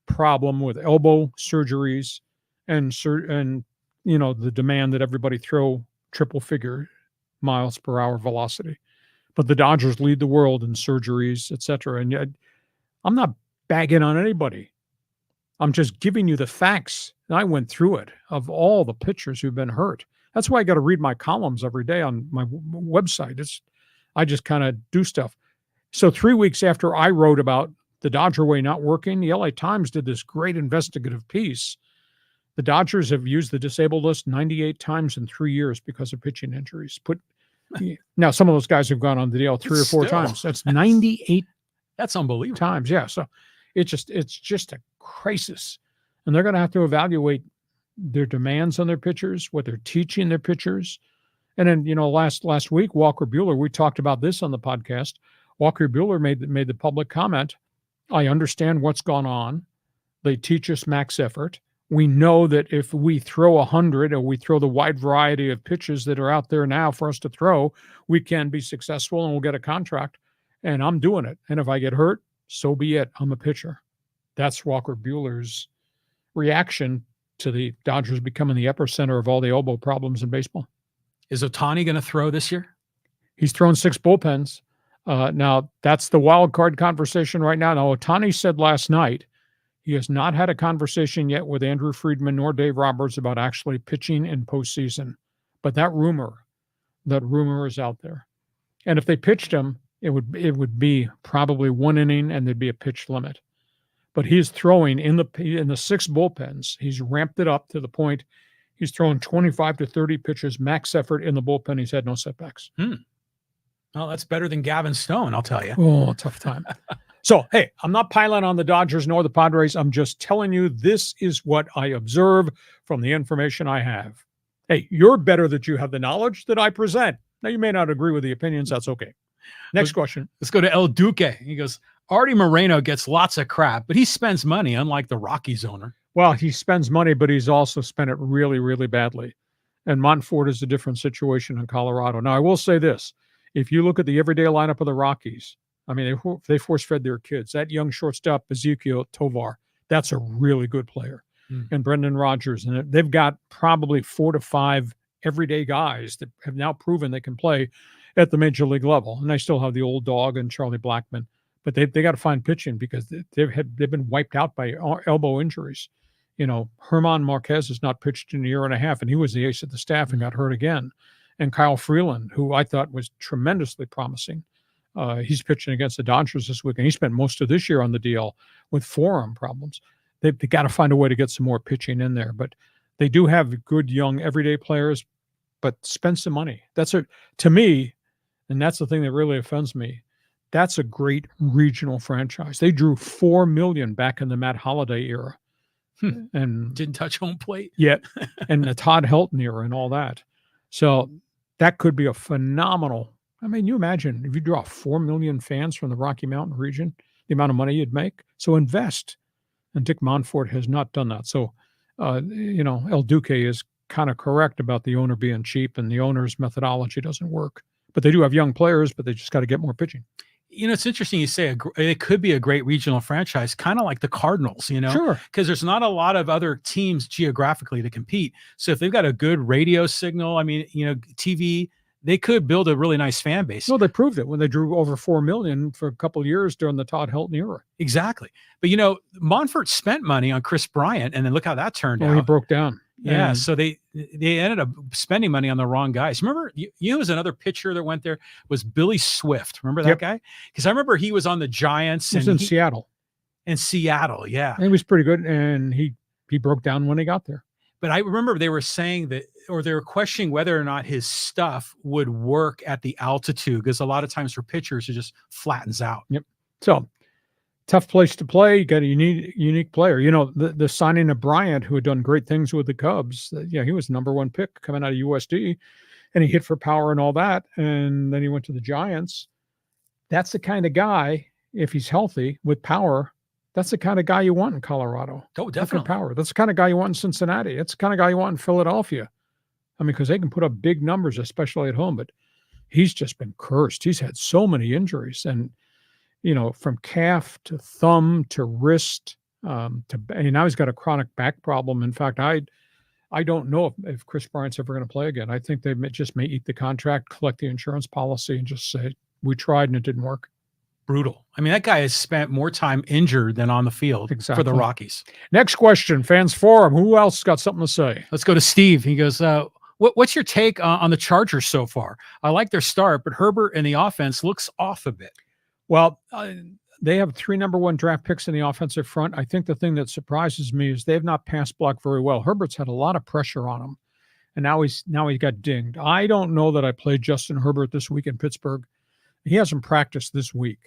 problem with elbow surgeries and the demand that everybody throw triple figure miles per hour velocity. But the Dodgers lead the world in surgeries, et cetera. And yet, I'm not bagging on anybody. I'm just giving you the facts. And I went through it of all the pitchers who've been hurt. That's why I got to read my columns every day on my website. I just kind of do stuff. So 3 weeks after I wrote about the Dodger way not working, the LA Times did this great investigative piece. The Dodgers have used the disabled list 98 times in 3 years because of pitching injuries. Now, some of those guys have gone on the DL 3 or 4 times. That's 98 That's unbelievable. times. Yeah. So it's just a crisis. And they're going to have to evaluate their demands on their pitchers, what they're teaching their pitchers. And then, last week, Walker Buehler, we talked about this on the podcast. Walker Buehler made the public comment, I understand what's gone on. They teach us max effort. We know that if we throw 100 or we throw the wide variety of pitches that are out there now for us to throw, we can be successful and we'll get a contract. And I'm doing it. And if I get hurt, so be it. I'm a pitcher. That's Walker Buehler's reaction to the Dodgers becoming the epicenter of all the elbow problems in baseball. Is Ohtani going to throw this year? He's thrown 6 bullpens. Now, that's the wild card conversation right now. Now, Ohtani said last night he has not had a conversation yet with Andrew Friedman nor Dave Roberts about actually pitching in postseason. But that rumor is out there. And if they pitched him, it would be probably 1 inning and there'd be a pitch limit. But he's throwing in the 6 bullpens. He's ramped it up to the point he's thrown 25 to 30 pitches, max effort in the bullpen. He's had no setbacks. Well, that's better than Gavin Stone, I'll tell you. Oh, tough time. So, hey, I'm not piling on the Dodgers nor the Padres. I'm just telling you this is what I observe from the information I have. Hey, you're better that you have the knowledge that I present. Now, you may not agree with the opinions. That's okay. Next question. Let's go to El Duque. He goes, Artie Moreno gets lots of crap, but he spends money, unlike the Rockies owner. Well, he spends money, but he's also spent it really, really badly. And Montfort is a different situation in Colorado. Now, I will say this. If you look at the everyday lineup of the Rockies, I mean, they force-fed their kids. That young shortstop, Ezekiel Tovar, that's a really good player. And Brendan Rodgers. And they've got probably 4 to 5 everyday guys that have now proven they can play at the major league level. And they still have the old dog and Charlie Blackmon. But they got to find pitching because they've been wiped out by elbow injuries. You know, Herman Marquez has not pitched in a year and a half, and he was the ace of the staff and got hurt again. And Kyle Freeland, who I thought was tremendously promising, he's pitching against the Dodgers this week, and he spent most of this year on the DL with forearm problems. They've got to find a way to get some more pitching in there. But they do have good young everyday players, but spend some money. To me, and that's the thing that really offends me, that's a great regional franchise. They drew $4 million back in the Matt Holliday era. And didn't touch home plate yet, and the Todd Helton era and all that. So that could be a phenomenal. I mean, you imagine if you draw 4 million fans from the Rocky Mountain region, the amount of money you'd make. So invest. And Dick Montfort has not done that. So, El Duque is kind of correct about the owner being cheap, and the owner's methodology doesn't work. But they do have young players, but they just got to get more pitching. You know, it's interesting you say it could be a great regional franchise, kind of like the Cardinals, Sure. Because there's not a lot of other teams geographically to compete. So if they've got a good radio signal, I mean, TV, they could build a really nice fan base. Well, they proved it when they drew over 4 million for a couple of years during the Todd Helton era. Exactly. But, Montfort spent money on Chris Bryant, and then look how that turned out. He broke down. Yeah, so they ended up spending money on the wrong guys. Remember, you was another pitcher that went there was Billy Swift. Remember that guy? Because I remember he was on the Giants. He was in Seattle. In Seattle, yeah. And he was pretty good, and he broke down when he got there. But I remember they were saying that, or they were questioning whether or not his stuff would work at the altitude, because a lot of times for pitchers, it just flattens out. Yep. So tough place to play. You got a unique player. The signing of Bryant, who had done great things with the Cubs. He was number 1 pick coming out of USD, and he hit for power and all that. And then he went to the Giants. That's the kind of guy, if he's healthy with power, that's the kind of guy you want in Colorado. Oh, definitely. Power. That's the kind of guy you want in Cincinnati. That's the kind of guy you want in Philadelphia. I mean, because they can put up big numbers, especially at home. But he's just been cursed. He's had so many injuries, and from calf to thumb to wrist and now he's got a chronic back problem. In fact, I don't know if Chris Bryant's ever going to play again. I think they may eat the contract, collect the insurance policy, and just say, we tried and it didn't work. Brutal. I mean, that guy has spent more time injured than on the field for the Rockies. Next question, Fans Forum. Who else got something to say? Let's go to Steve. He goes, what's your take on the Chargers so far? I like their start, but Herbert and the offense looks off a bit. Well, they have 3 number 1 draft picks in the offensive front. I think the thing that surprises me is they have not pass blocked very well. Herbert's had a lot of pressure on him, and now he got dinged. I don't know that I played Justin Herbert this week in Pittsburgh. He hasn't practiced this week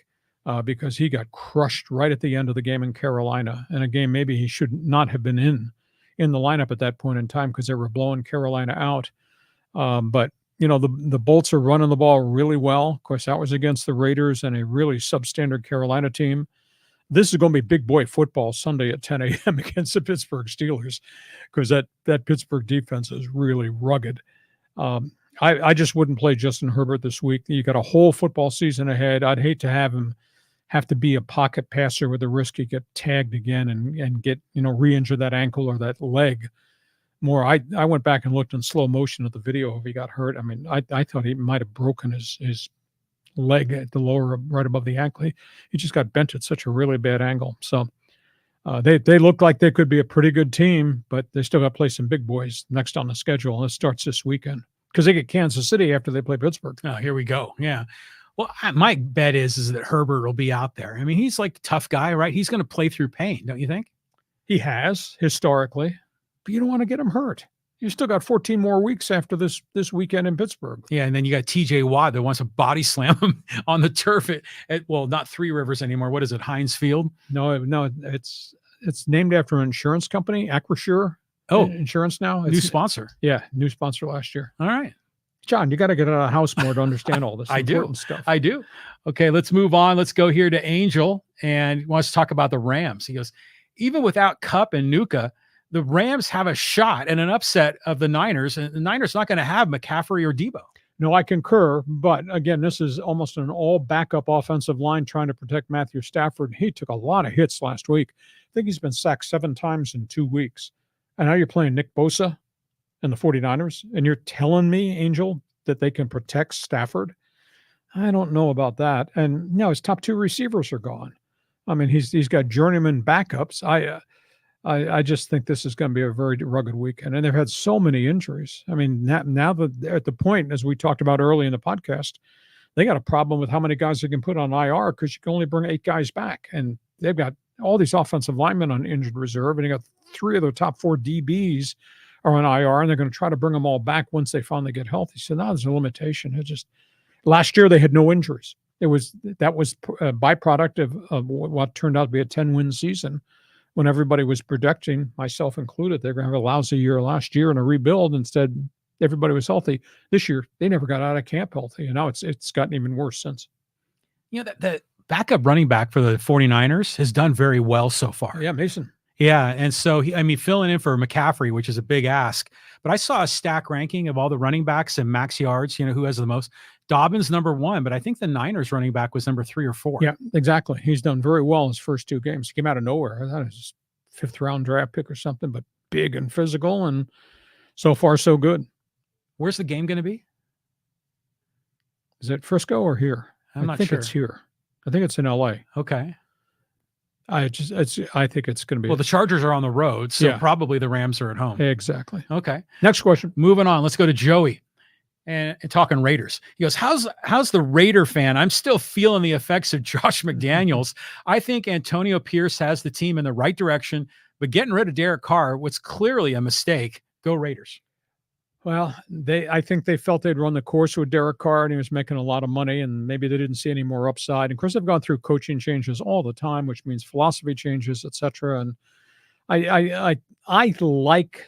because he got crushed right at the end of the game in Carolina, in a game maybe he should not have been in the lineup at that point in time because they were blowing Carolina out. But the Bolts are running the ball really well. Of course, that was against the Raiders and a really substandard Carolina team. This is going to be big boy football Sunday at 10 a.m. against the Pittsburgh Steelers, because that Pittsburgh defense is really rugged. I just wouldn't play Justin Herbert this week. You got a whole football season ahead. I'd hate to have him have to be a pocket passer with the risk he get tagged again and get, re-injure that ankle or that leg more. I went back and looked in slow motion at the video if he got hurt. I mean, I thought he might have broken his leg at the lower, right above the ankle. He just got bent at such a really bad angle. So they look like they could be a pretty good team, but they still got to play some big boys next on the schedule. And it starts this weekend because they get Kansas City after they play Pittsburgh. Oh, here we go. Yeah. Well, my bet is that Herbert will be out there. I mean, he's like a tough guy, right? He's going to play through pain, don't you think? He has historically, but you don't want to get him hurt. You still got 14 more weeks after this weekend in Pittsburgh. Yeah, and then you got T.J. Watt that wants to body slam him on the turf at not Three Rivers anymore. What is it, Heinz Field? No, it's named after an insurance company, Acrisure. Oh, Insurance now. New sponsor. Yeah, new sponsor last year. All right. John, you got to get out of the house more to understand all this important stuff. I do. Okay, let's move on. Let's go here to Angel, and he wants to talk about the Rams. He goes, even without Kupp and Nuka, the Rams have a shot at an upset of the Niners, and the Niners not going to have McCaffrey or Debo. No, I concur. But again, this is almost an all backup offensive line trying to protect Matthew Stafford. He took a lot of hits last week. I think he's been sacked 7 times in 2 weeks. And now you're playing Nick Bosa and the 49ers, and you're telling me, Angel, that they can protect Stafford? I don't know about that. And his top 2 receivers are gone. I mean, he's got journeyman backups. I just think this is going to be a very rugged weekend. And they've had so many injuries. I mean, now that they're at the point, as we talked about early in the podcast, they got a problem with how many guys they can put on IR because you can only bring 8 guys back. And they've got all these offensive linemen on injured reserve, and they got 3 of their top 4 DBs are on IR, and they're going to try to bring them all back once they finally get healthy. So now there's a limitation. It just last year they had no injuries. That was a byproduct of what turned out to be a 10-win season, when everybody was projecting, myself included, they're going to have a lousy year last year and a rebuild. Instead, everybody was healthy. This year, they never got out of camp healthy, and now it's gotten even worse since. The backup running back for the 49ers has done very well so far. Yeah, Mason. Yeah, and so filling in for McCaffrey, which is a big ask. But I saw a stack ranking of all the running backs and max yards, who has the most. Dobbins number 1, but I think the Niners running back was number 3 or 4. Yeah, exactly. He's done very well in his first 2 games. He came out of nowhere. I thought it was a 5th-round draft pick or something, but big and physical, and so far so good. Where's the game going to be? Is it Frisco or here? I think it's here. I think it's in LA. Okay. I think it's going to be. Well, the Chargers are on the road, so probably the Rams are at home. Exactly. Okay. Next question. Moving on. Let's go to Joey. And talking Raiders. He goes, how's the Raider fan? I'm still feeling the effects of Josh McDaniels. I think Antonio Pierce has the team in the right direction, but getting rid of Derek Carr was clearly a mistake. Go Raiders. Well, I think they felt they'd run the course with Derek Carr, and he was making a lot of money, and maybe they didn't see any more upside. And of course, they've gone through coaching changes all the time, which means philosophy changes, etc. And I like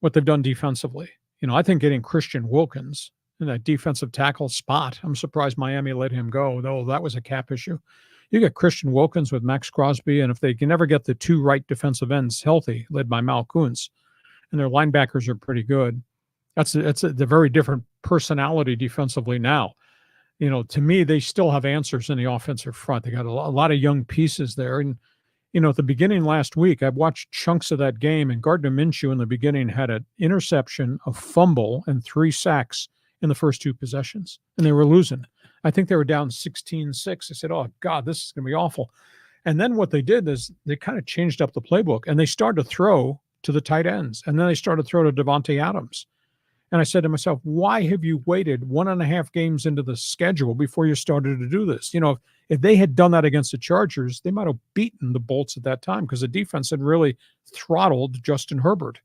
what they've done defensively. I think getting Christian Wilkins in that defensive tackle spot, I'm surprised Miami let him go, though that was a cap issue. You get Christian Wilkins with Max Crosby, and if they can never get the 2 right defensive ends healthy, led by Mal Kuntz, and their linebackers are pretty good, that's a very different personality defensively now. To me, they still have answers in the offensive front. They got a lot of young pieces there, and at the beginning last week, I watched chunks of that game, and Gardner Minshew in the beginning had an interception, a fumble, and 3 sacks in the first 2 possessions, and they were losing. I think they were down 16-6. I said, oh, God, this is going to be awful. And then what they did is they kind of changed up the playbook, and they started to throw to the tight ends, and then they started to throw to Devontae Adams. And I said to myself, why have you waited 1.5 games into the schedule before you started to do this? If they had done that against the Chargers, they might have beaten the Bolts at that time because the defense had really throttled Justin Herbert.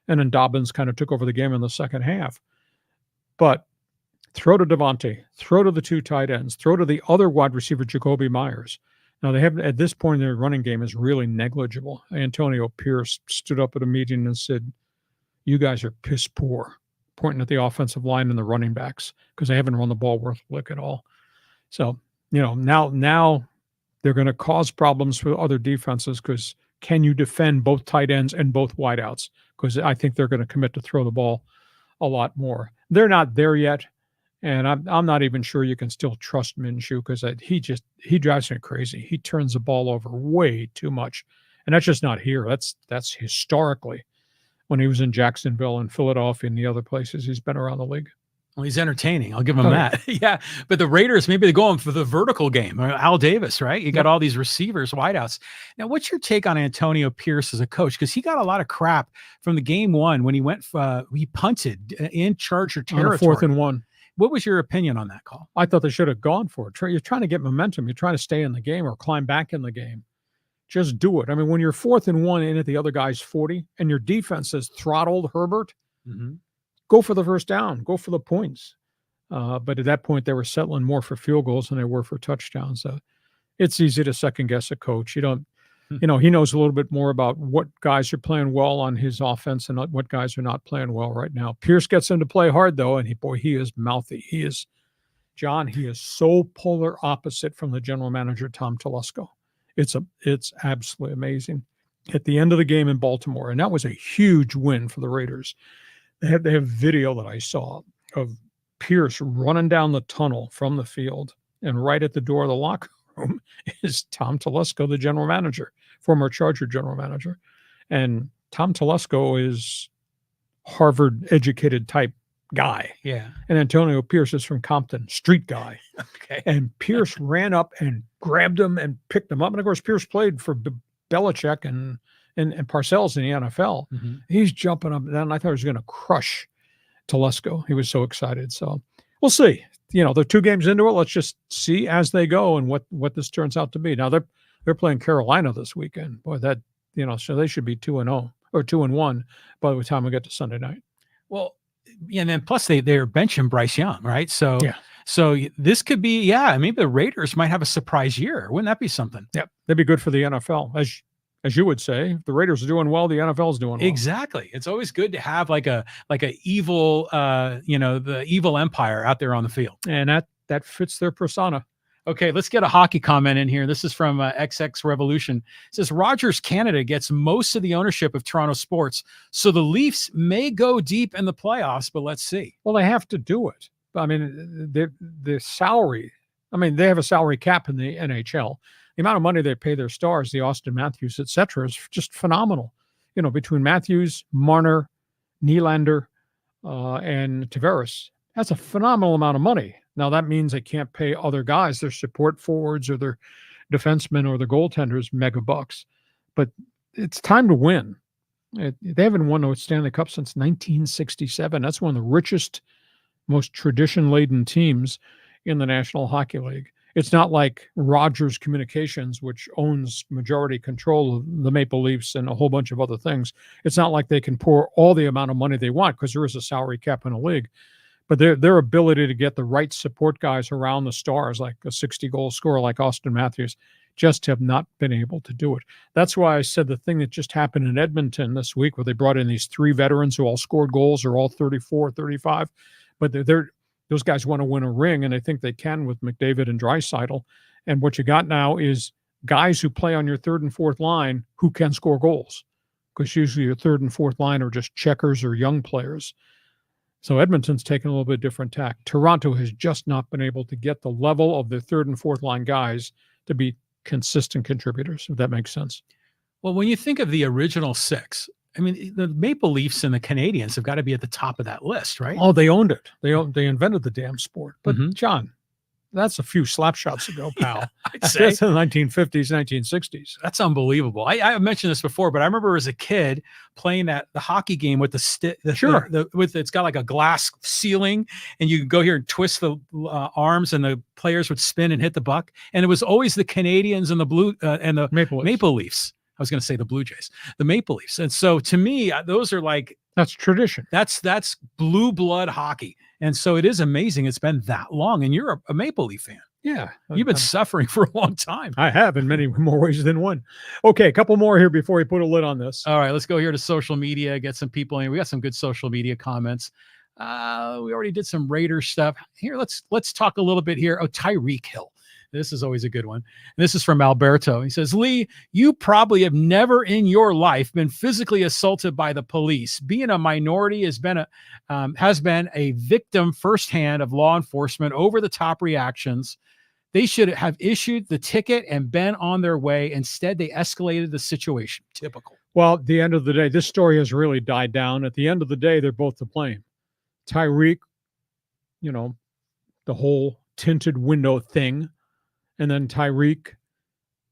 And then Dobbins kind of took over the game in the second half. But throw to Devontae, throw to the 2 tight ends, throw to the other wide receiver, Jacoby Myers. Now, they have at this point, their running game is really negligible. Antonio Pierce stood up at a meeting and said, you guys are piss poor, pointing at the offensive line and the running backs because they haven't run the ball worth a lick at all. So, now they're going to cause problems for other defenses because can you defend both tight ends and both wideouts? Because I think they're going to commit to throw the ball a lot more. They're not there yet, and I'm not even sure you can still trust Minshew because he drives me crazy. He turns the ball over way too much, and that's just not here. That's historically when he was in Jacksonville and Philadelphia and the other places he's been around the league. Well, he's entertaining. I'll give him that. Yeah. But the Raiders, maybe they're going for the vertical game. Al Davis, right? You got all these receivers, wideouts. Now, what's your take on Antonio Pierce as a coach? Because he got a lot of crap from the game 1 when he he punted in Charger territory. 4th and 1. What was your opinion on that call? I thought they should have gone for it. You're trying to get momentum. You're trying to stay in the game or climb back in the game. Just do it. I mean, when you're 4th and 1 in at the other guy's 40 and your defense has throttled Herbert, go for the first down, go for the points. But at that point, they were settling more for field goals than they were for touchdowns. So it's easy to second guess a coach. You know, he knows a little bit more about what guys are playing well on his offense and what guys are not playing well right now. Pierce gets him to play hard, though, and he is mouthy. He is so polar opposite from the general manager, Tom Telesco. It's absolutely amazing. At the end of the game in Baltimore, and that was a huge win for the Raiders, they have video that I saw of Pierce running down the tunnel from the field, and right at the door of the locker room is Tom Telesco, the general manager, former Charger general manager. And Tom Telesco is Harvard-educated type guy. Yeah. And Antonio Pierce is from Compton, street guy. Okay. And Pierce ran up and grabbed him and picked him up. And of course, Pierce played for Belichick and Parcells in the NFL. Mm-hmm. He's jumping up and down. I thought he was going to crush Telesco. He was so excited. So we'll see. You know, they're 2 games into it. Let's just see as they go and what this turns out to be. Now they're playing Carolina this weekend. Boy, that, you know, so they should be 2-0 or 2-1 by the time we get to Sunday night. Well, yeah, and then plus they're benching Bryce Young, right? So yeah. So this could be, maybe the Raiders might have a surprise year. Wouldn't that be something? Yep. That'd be good for the NFL. As you would say, if the Raiders are doing well, the NFL is doing well. Exactly. It's always good to have like a evil, the evil empire out there on the field. And that fits their persona. Okay, let's get a hockey comment in here. This is from XX Revolution. It says, Rogers Canada gets most of the ownership of Toronto sports, so the Leafs may go deep in the playoffs, but let's see. Well, they have to do it. I mean, the salary, I mean, they have a salary cap in the NHL. The amount of money they pay their stars, the Austin Matthews, et cetera, is just phenomenal. You know, between Matthews, Marner, Nylander, and Tavares, that's a phenomenal amount of money. Now, that means they can't pay other guys, their support forwards or their defensemen or their goaltenders, mega bucks. But it's time to win. They haven't won a Stanley Cup since 1967. That's one of the richest, most tradition-laden teams in the National Hockey League. It's not like Rogers Communications, which owns majority control of the Maple Leafs and a whole bunch of other things. It's not like they can pour all the amount of money they want because there is a salary cap in the league. But their ability to get the right support guys around the stars, like a 60-goal scorer like Austin Matthews, just have not been able to do it. That's why I said the thing that just happened in Edmonton this week, where they brought in these 3 veterans who all scored goals, are all 34, 35. But those guys want to win a ring, and I think they can with McDavid and Draisaitl. And what you got now is guys who play on your 3rd and 4th line who can score goals, because usually your 3rd and 4th line are just checkers or young players. So Edmonton's taken a little bit different tack. Toronto has just not been able to get the level of their 3rd and 4th line guys to be consistent contributors, if that makes sense. Well, when you think of the original 6, I mean, the Maple Leafs and the Canadiens have got to be at the top of that list, right? Oh, they owned it. They invented the damn sport. But John, that's a few slap shots ago, pal. Yeah, I'd say. That's in the 1950s, 1960s. That's unbelievable. I mentioned this before, but I remember as a kid playing the hockey game with the stick. Sure. It's got like a glass ceiling, and you could go here and twist the arms, and the players would spin and hit the puck. And it was always the Canadiens and the Maple Leafs. I was going to say the Blue Jays, the Maple Leafs. And so to me, those are like, that's tradition. That's blue blood hockey. And so it is amazing. It's been that long, and you're a Maple Leaf fan. Yeah. You've been suffering for a long time. I have, in many more ways than one. Okay. A couple more here before we put a lid on this. All right, let's go here to social media, get some people in. We got some good social media comments. We already did some Raiders stuff here. Let's talk a little bit here. Oh, Tyreek Hill. This is always a good one. And this is from Alberto. He says, Lee, you probably have never in your life been physically assaulted by the police. Being a minority has been a victim firsthand of law enforcement over-the-top reactions. They should have issued the ticket and been on their way. Instead, they escalated the situation. Typical. Well, at the end of the day, this story has really died down. At the end of the day, they're both to blame. Tyreek, the whole tinted window thing, and then Tyreek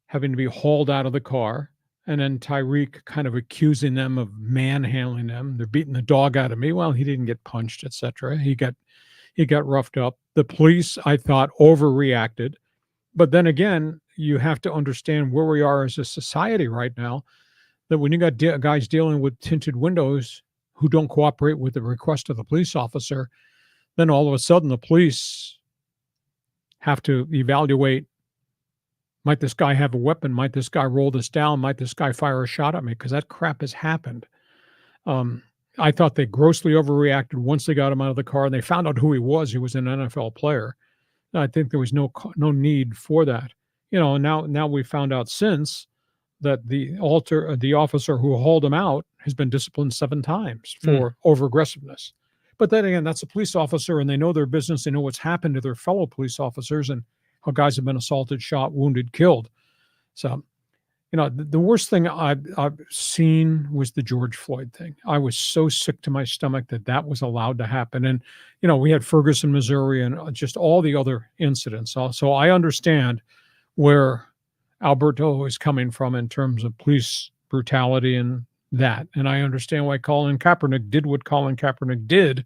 having to be hauled out of the car, and then Tyreek kind of accusing them of manhandling them. They're beating the dog out of me. Well, he didn't get punched, etc. He got roughed up. The police, I thought, overreacted. But then again, you have to understand where we are as a society right now, that when you got guys dealing with tinted windows who don't cooperate with the request of the police officer, then all of a sudden the police have to evaluate Might this guy have a weapon? Might this guy roll this down? Might this guy fire a shot at me? Because that crap has happened. I thought they grossly overreacted once they got him out of the car and they found out who he was. He was an NFL player. I think there was no need for that. Now we found out since that the officer who hauled him out has been disciplined 7 times for over-aggressiveness. But then again, that's a police officer, and they know their business. They know what's happened to their fellow police officers and how guys have been assaulted, shot, wounded, killed. So, the worst thing I've seen was the George Floyd thing. I was so sick to my stomach that was allowed to happen. And, we had Ferguson, Missouri, and just all the other incidents. So I understand where Alberto is coming from in terms of police brutality and that. And I understand why Colin Kaepernick did what Colin Kaepernick did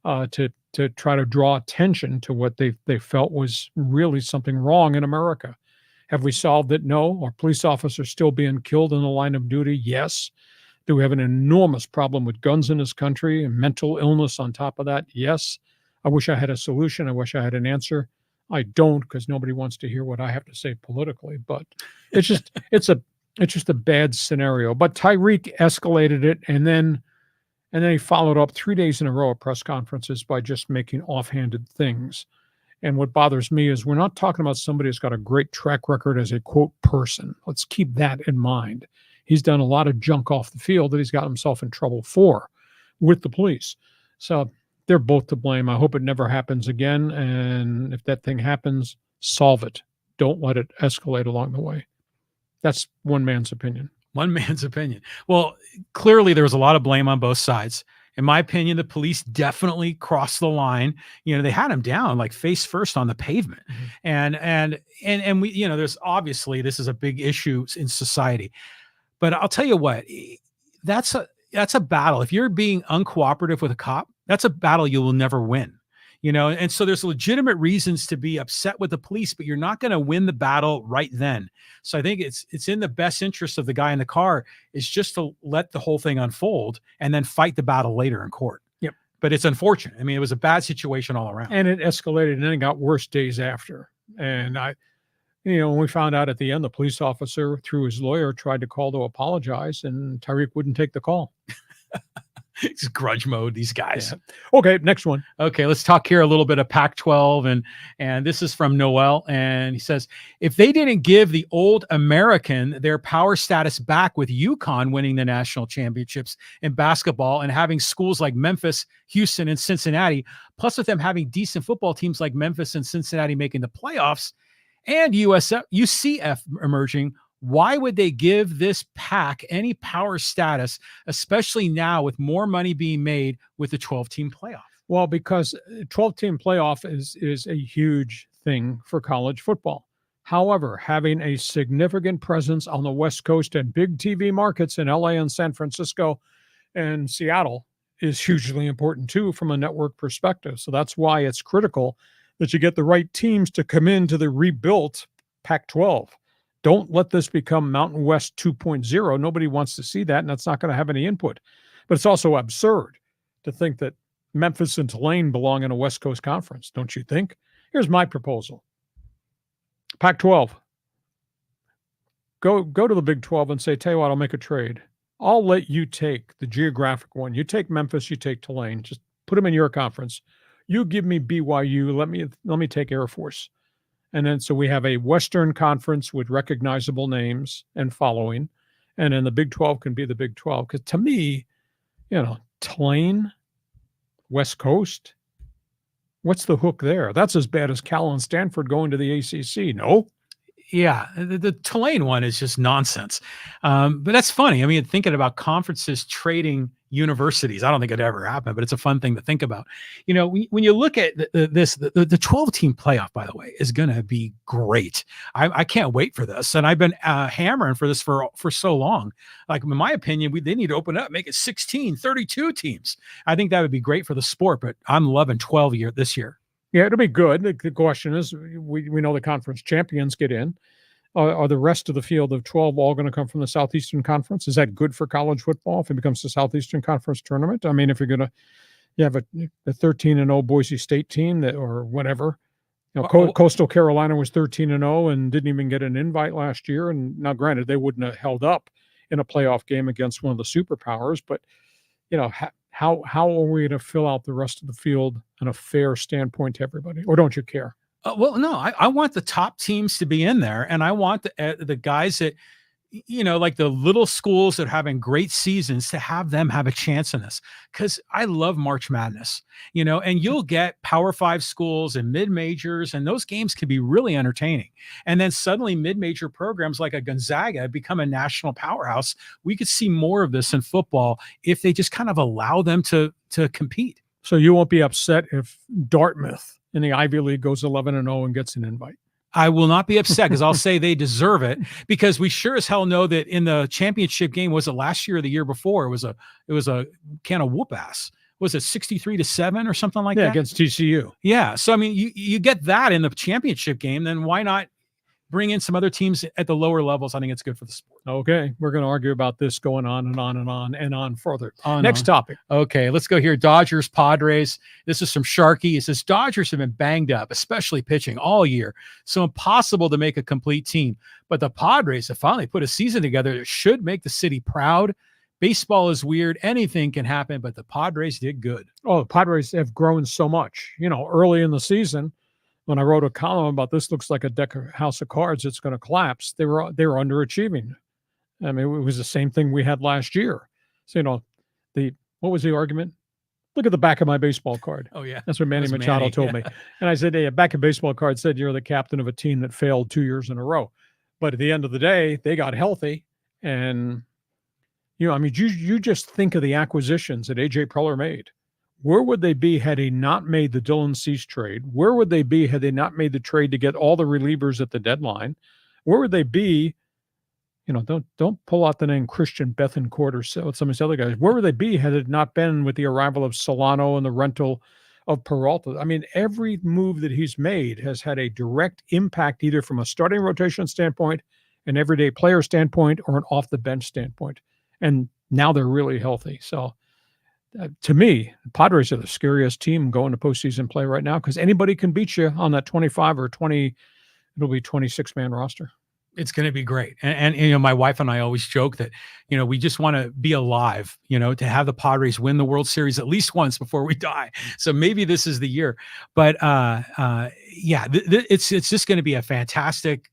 to try to draw attention to what they felt was really something wrong in America. Have we solved it? No. Are police officers still being killed in the line of duty? Yes. Do we have an enormous problem with guns in this country and mental illness on top of that? Yes. I wish I had a solution. I wish I had an answer. I don't, because nobody wants to hear what I have to say politically. But it's just it's just a bad scenario. But Tyreek escalated it, and then he followed up 3 days in a row at press conferences by just making offhanded things. And what bothers me is we're not talking about somebody who's got a great track record as a, quote, person. Let's keep that in mind. He's done a lot of junk off the field that he's got himself in trouble for with the police. So they're both to blame. I hope it never happens again. And if that thing happens, solve it. Don't let it escalate along the way. That's one man's opinion. One man's opinion. Well, clearly there was a lot of blame on both sides. In my opinion, the police definitely crossed the line. They had him down like face first on the pavement. And we, there's obviously this is a big issue in society. But I'll tell you what, that's a battle. If you're being uncooperative with a cop, that's a battle you will never win. And so there's legitimate reasons to be upset with the police, but you're not going to win the battle right then. So I think it's in the best interest of the guy in the car is just to let the whole thing unfold and then fight the battle later in court. Yep. But it's unfortunate. I mean, it was a bad situation all around. And it escalated and then it got worse days after. And when we found out at the end, the police officer through his lawyer tried to call to apologize and Tyreek wouldn't take the call. It's grudge mode, these guys. Yeah. Okay, next one. Okay, let's talk here a little bit of Pac-12. And this is from Noel. And he says, if they didn't give the old American their power status back with UConn winning the national championships in basketball and having schools like Memphis, Houston, and Cincinnati, plus with them having decent football teams like Memphis and Cincinnati making the playoffs and UCF emerging, why would they give this pack any power status, especially now with more money being made with the 12-team playoff? Well, because 12-team playoff is a huge thing for college football. However, having a significant presence on the West Coast and big TV markets in LA and San Francisco and Seattle is hugely important too from a network perspective. So that's why it's critical that you get the right teams to come into the rebuilt Pac-12. Don't let this become Mountain West 2.0. Nobody wants to see that, and that's not going to have any input. But it's also absurd to think that Memphis and Tulane belong in a West Coast conference, don't you think? Here's my proposal. Pac-12. Go to the Big 12 and say, tell you what, I'll make a trade. I'll let you take the geographic one. You take Memphis, you take Tulane. Just put them in your conference. You give me BYU. Let me take Air Force. And then so we have a Western Conference with recognizable names and following. And then the Big 12 can be the Big 12. Because to me, Tulane, West Coast, what's the hook there? That's as bad as Cal and Stanford going to the ACC. No? Yeah, the Tulane one is just nonsense. But that's funny. I mean, thinking about conferences trading universities, I don't think it ever happened, but it's a fun thing to think about. When you look at the 12-team playoff, by the way, is going to be great. I can't wait for this. And I've been hammering for this for so long. Like, in my opinion, they need to open up, make it 16, 32 teams. I think that would be great for the sport, but I'm loving 12 this year. Yeah, it'll be good. The question is, we know the conference champions get in. Are the rest of the field of 12 all going to come from the Southeastern Conference? Is that good for college football if it becomes the Southeastern Conference tournament? I mean, if you're going to have a 13-0 Boise State team or whatever, You know, Coastal Carolina was 13-0 and didn't even get an invite last year. And now, granted, they wouldn't have held up in a playoff game against one of the superpowers. But, you know, how are we going to fill out the rest of the field on a fair standpoint to everybody? Or don't you care? Well, no, I want the top teams to be in there. And I want the guys that, you know, like the little schools that are having great seasons, to have them have a chance in this, because I love March Madness, you know, and you'll get Power 5 schools and mid-majors, and those games can be really entertaining. And then suddenly mid-major programs like a Gonzaga become a national powerhouse. We could see more of this in football if they just kind of allow them to compete. So you won't be upset if Dartmouth in the Ivy League goes 11-0 and gets an invite? I will not be upset, because I'll say they deserve it, because we sure as hell know that in the championship game, was it last year or the year before? It was a can of whoop ass. Was it 63-7 or something like that? Yeah, against TCU. Yeah. So, I mean, you get that in the championship game, then why not bring in some other teams at the lower levels? I think it's good for the sport. Okay. We're going to argue about this going on and on and on and on further. Next topic. Okay. Let's go here. Dodgers, Padres. This is from Sharky. It says Dodgers have been banged up, especially pitching all year. So impossible to make a complete team. But the Padres have finally put a season together that should make the city proud. Baseball is weird. Anything can happen, but the Padres did good. Oh, the Padres have grown so much. You know, early in the season, when I wrote a column about this looks like a house of cards, it's going to collapse, they were underachieving. I mean, it was the same thing we had last year. So, you know, what was the argument? Look at the back of my baseball card. Oh, yeah. That's what Manny Machado told me. And I said, hey, a back of baseball card said you're the captain of a team that failed 2 years in a row. But at the end of the day, they got healthy. And, you know, I mean, you just think of the acquisitions that A.J. Preller made. Where would they be had he not made the Dylan Cease trade? Where would they be had they not made the trade to get all the relievers at the deadline? Where would they be? You know, don't pull out the name Christian Bethancourt or some of these other guys. Where would they be had it not been with the arrival of Solano and the rental of Peralta? I mean, every move that he's made has had a direct impact, either from a starting rotation standpoint, an everyday player standpoint, or an off the bench standpoint. And now they're really healthy. So to me, the Padres are the scariest team going to postseason play right now, because anybody can beat you on that 25 or 20. It'll be 26-man roster. It's going to be great. And, you know, my wife and I always joke that, you know, we just want to be alive, you know, to have the Padres win the World Series at least once before we die. So maybe this is the year. But yeah, it's just going to be a fantastic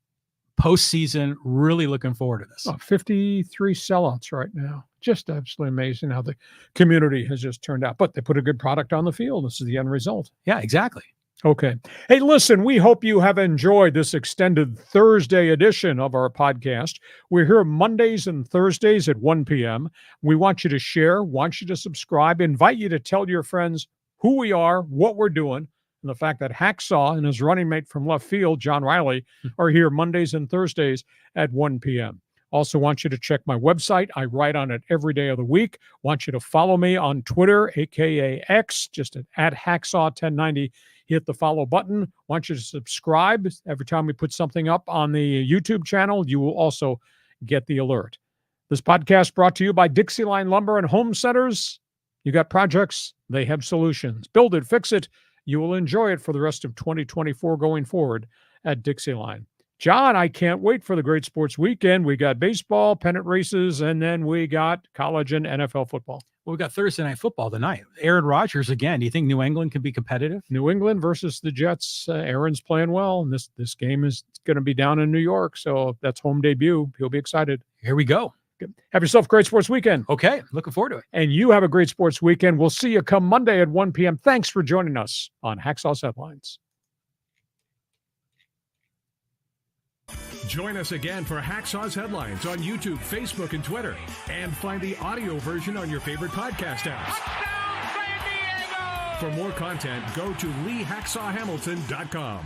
postseason. Really looking forward to this. 53 sellouts right now. Just absolutely amazing how the community has just turned out. But they put a good product on the field. This is the end result. Yeah, exactly. Okay. Hey, listen, we hope you have enjoyed this extended Thursday edition of our podcast. We're here Mondays and Thursdays at 1 p.m. We want you to share, want you to subscribe, invite you to tell your friends who we are, what we're doing, and the fact that Hacksaw and his running mate from left field, John Riley, are here Mondays and Thursdays at 1 p.m. Also want you to check my website. I write on it every day of the week. Want you to follow me on Twitter, a.k.a. X, just at Hacksaw1090. Hit the follow button. Want you to subscribe. Every time we put something up on the YouTube channel, you will also get the alert. This podcast brought to you by DIXIELINE Lumber and Home Centers. You got projects, they have solutions. Build it, fix it. You will enjoy it for the rest of 2024 going forward at DIXIELINE. John, I can't wait for the great sports weekend. We got baseball, pennant races, and then we got college and NFL football. Well, we got Thursday night football tonight. Aaron Rodgers again. Do you think New England can be competitive? New England versus the Jets. Aaron's playing well, and this game is going to be down in New York, so that's home debut. He'll be excited. Here we go. Good. Have yourself a great sports weekend. Okay, looking forward to it. And you have a great sports weekend. We'll see you come Monday at 1 p.m. Thanks for joining us on Hacksaw's Headlines. Join us again for Hacksaw's Headlines on YouTube, Facebook, and Twitter. And find the audio version on your favorite podcast apps. For more content, go to LeeHacksawHamilton.com.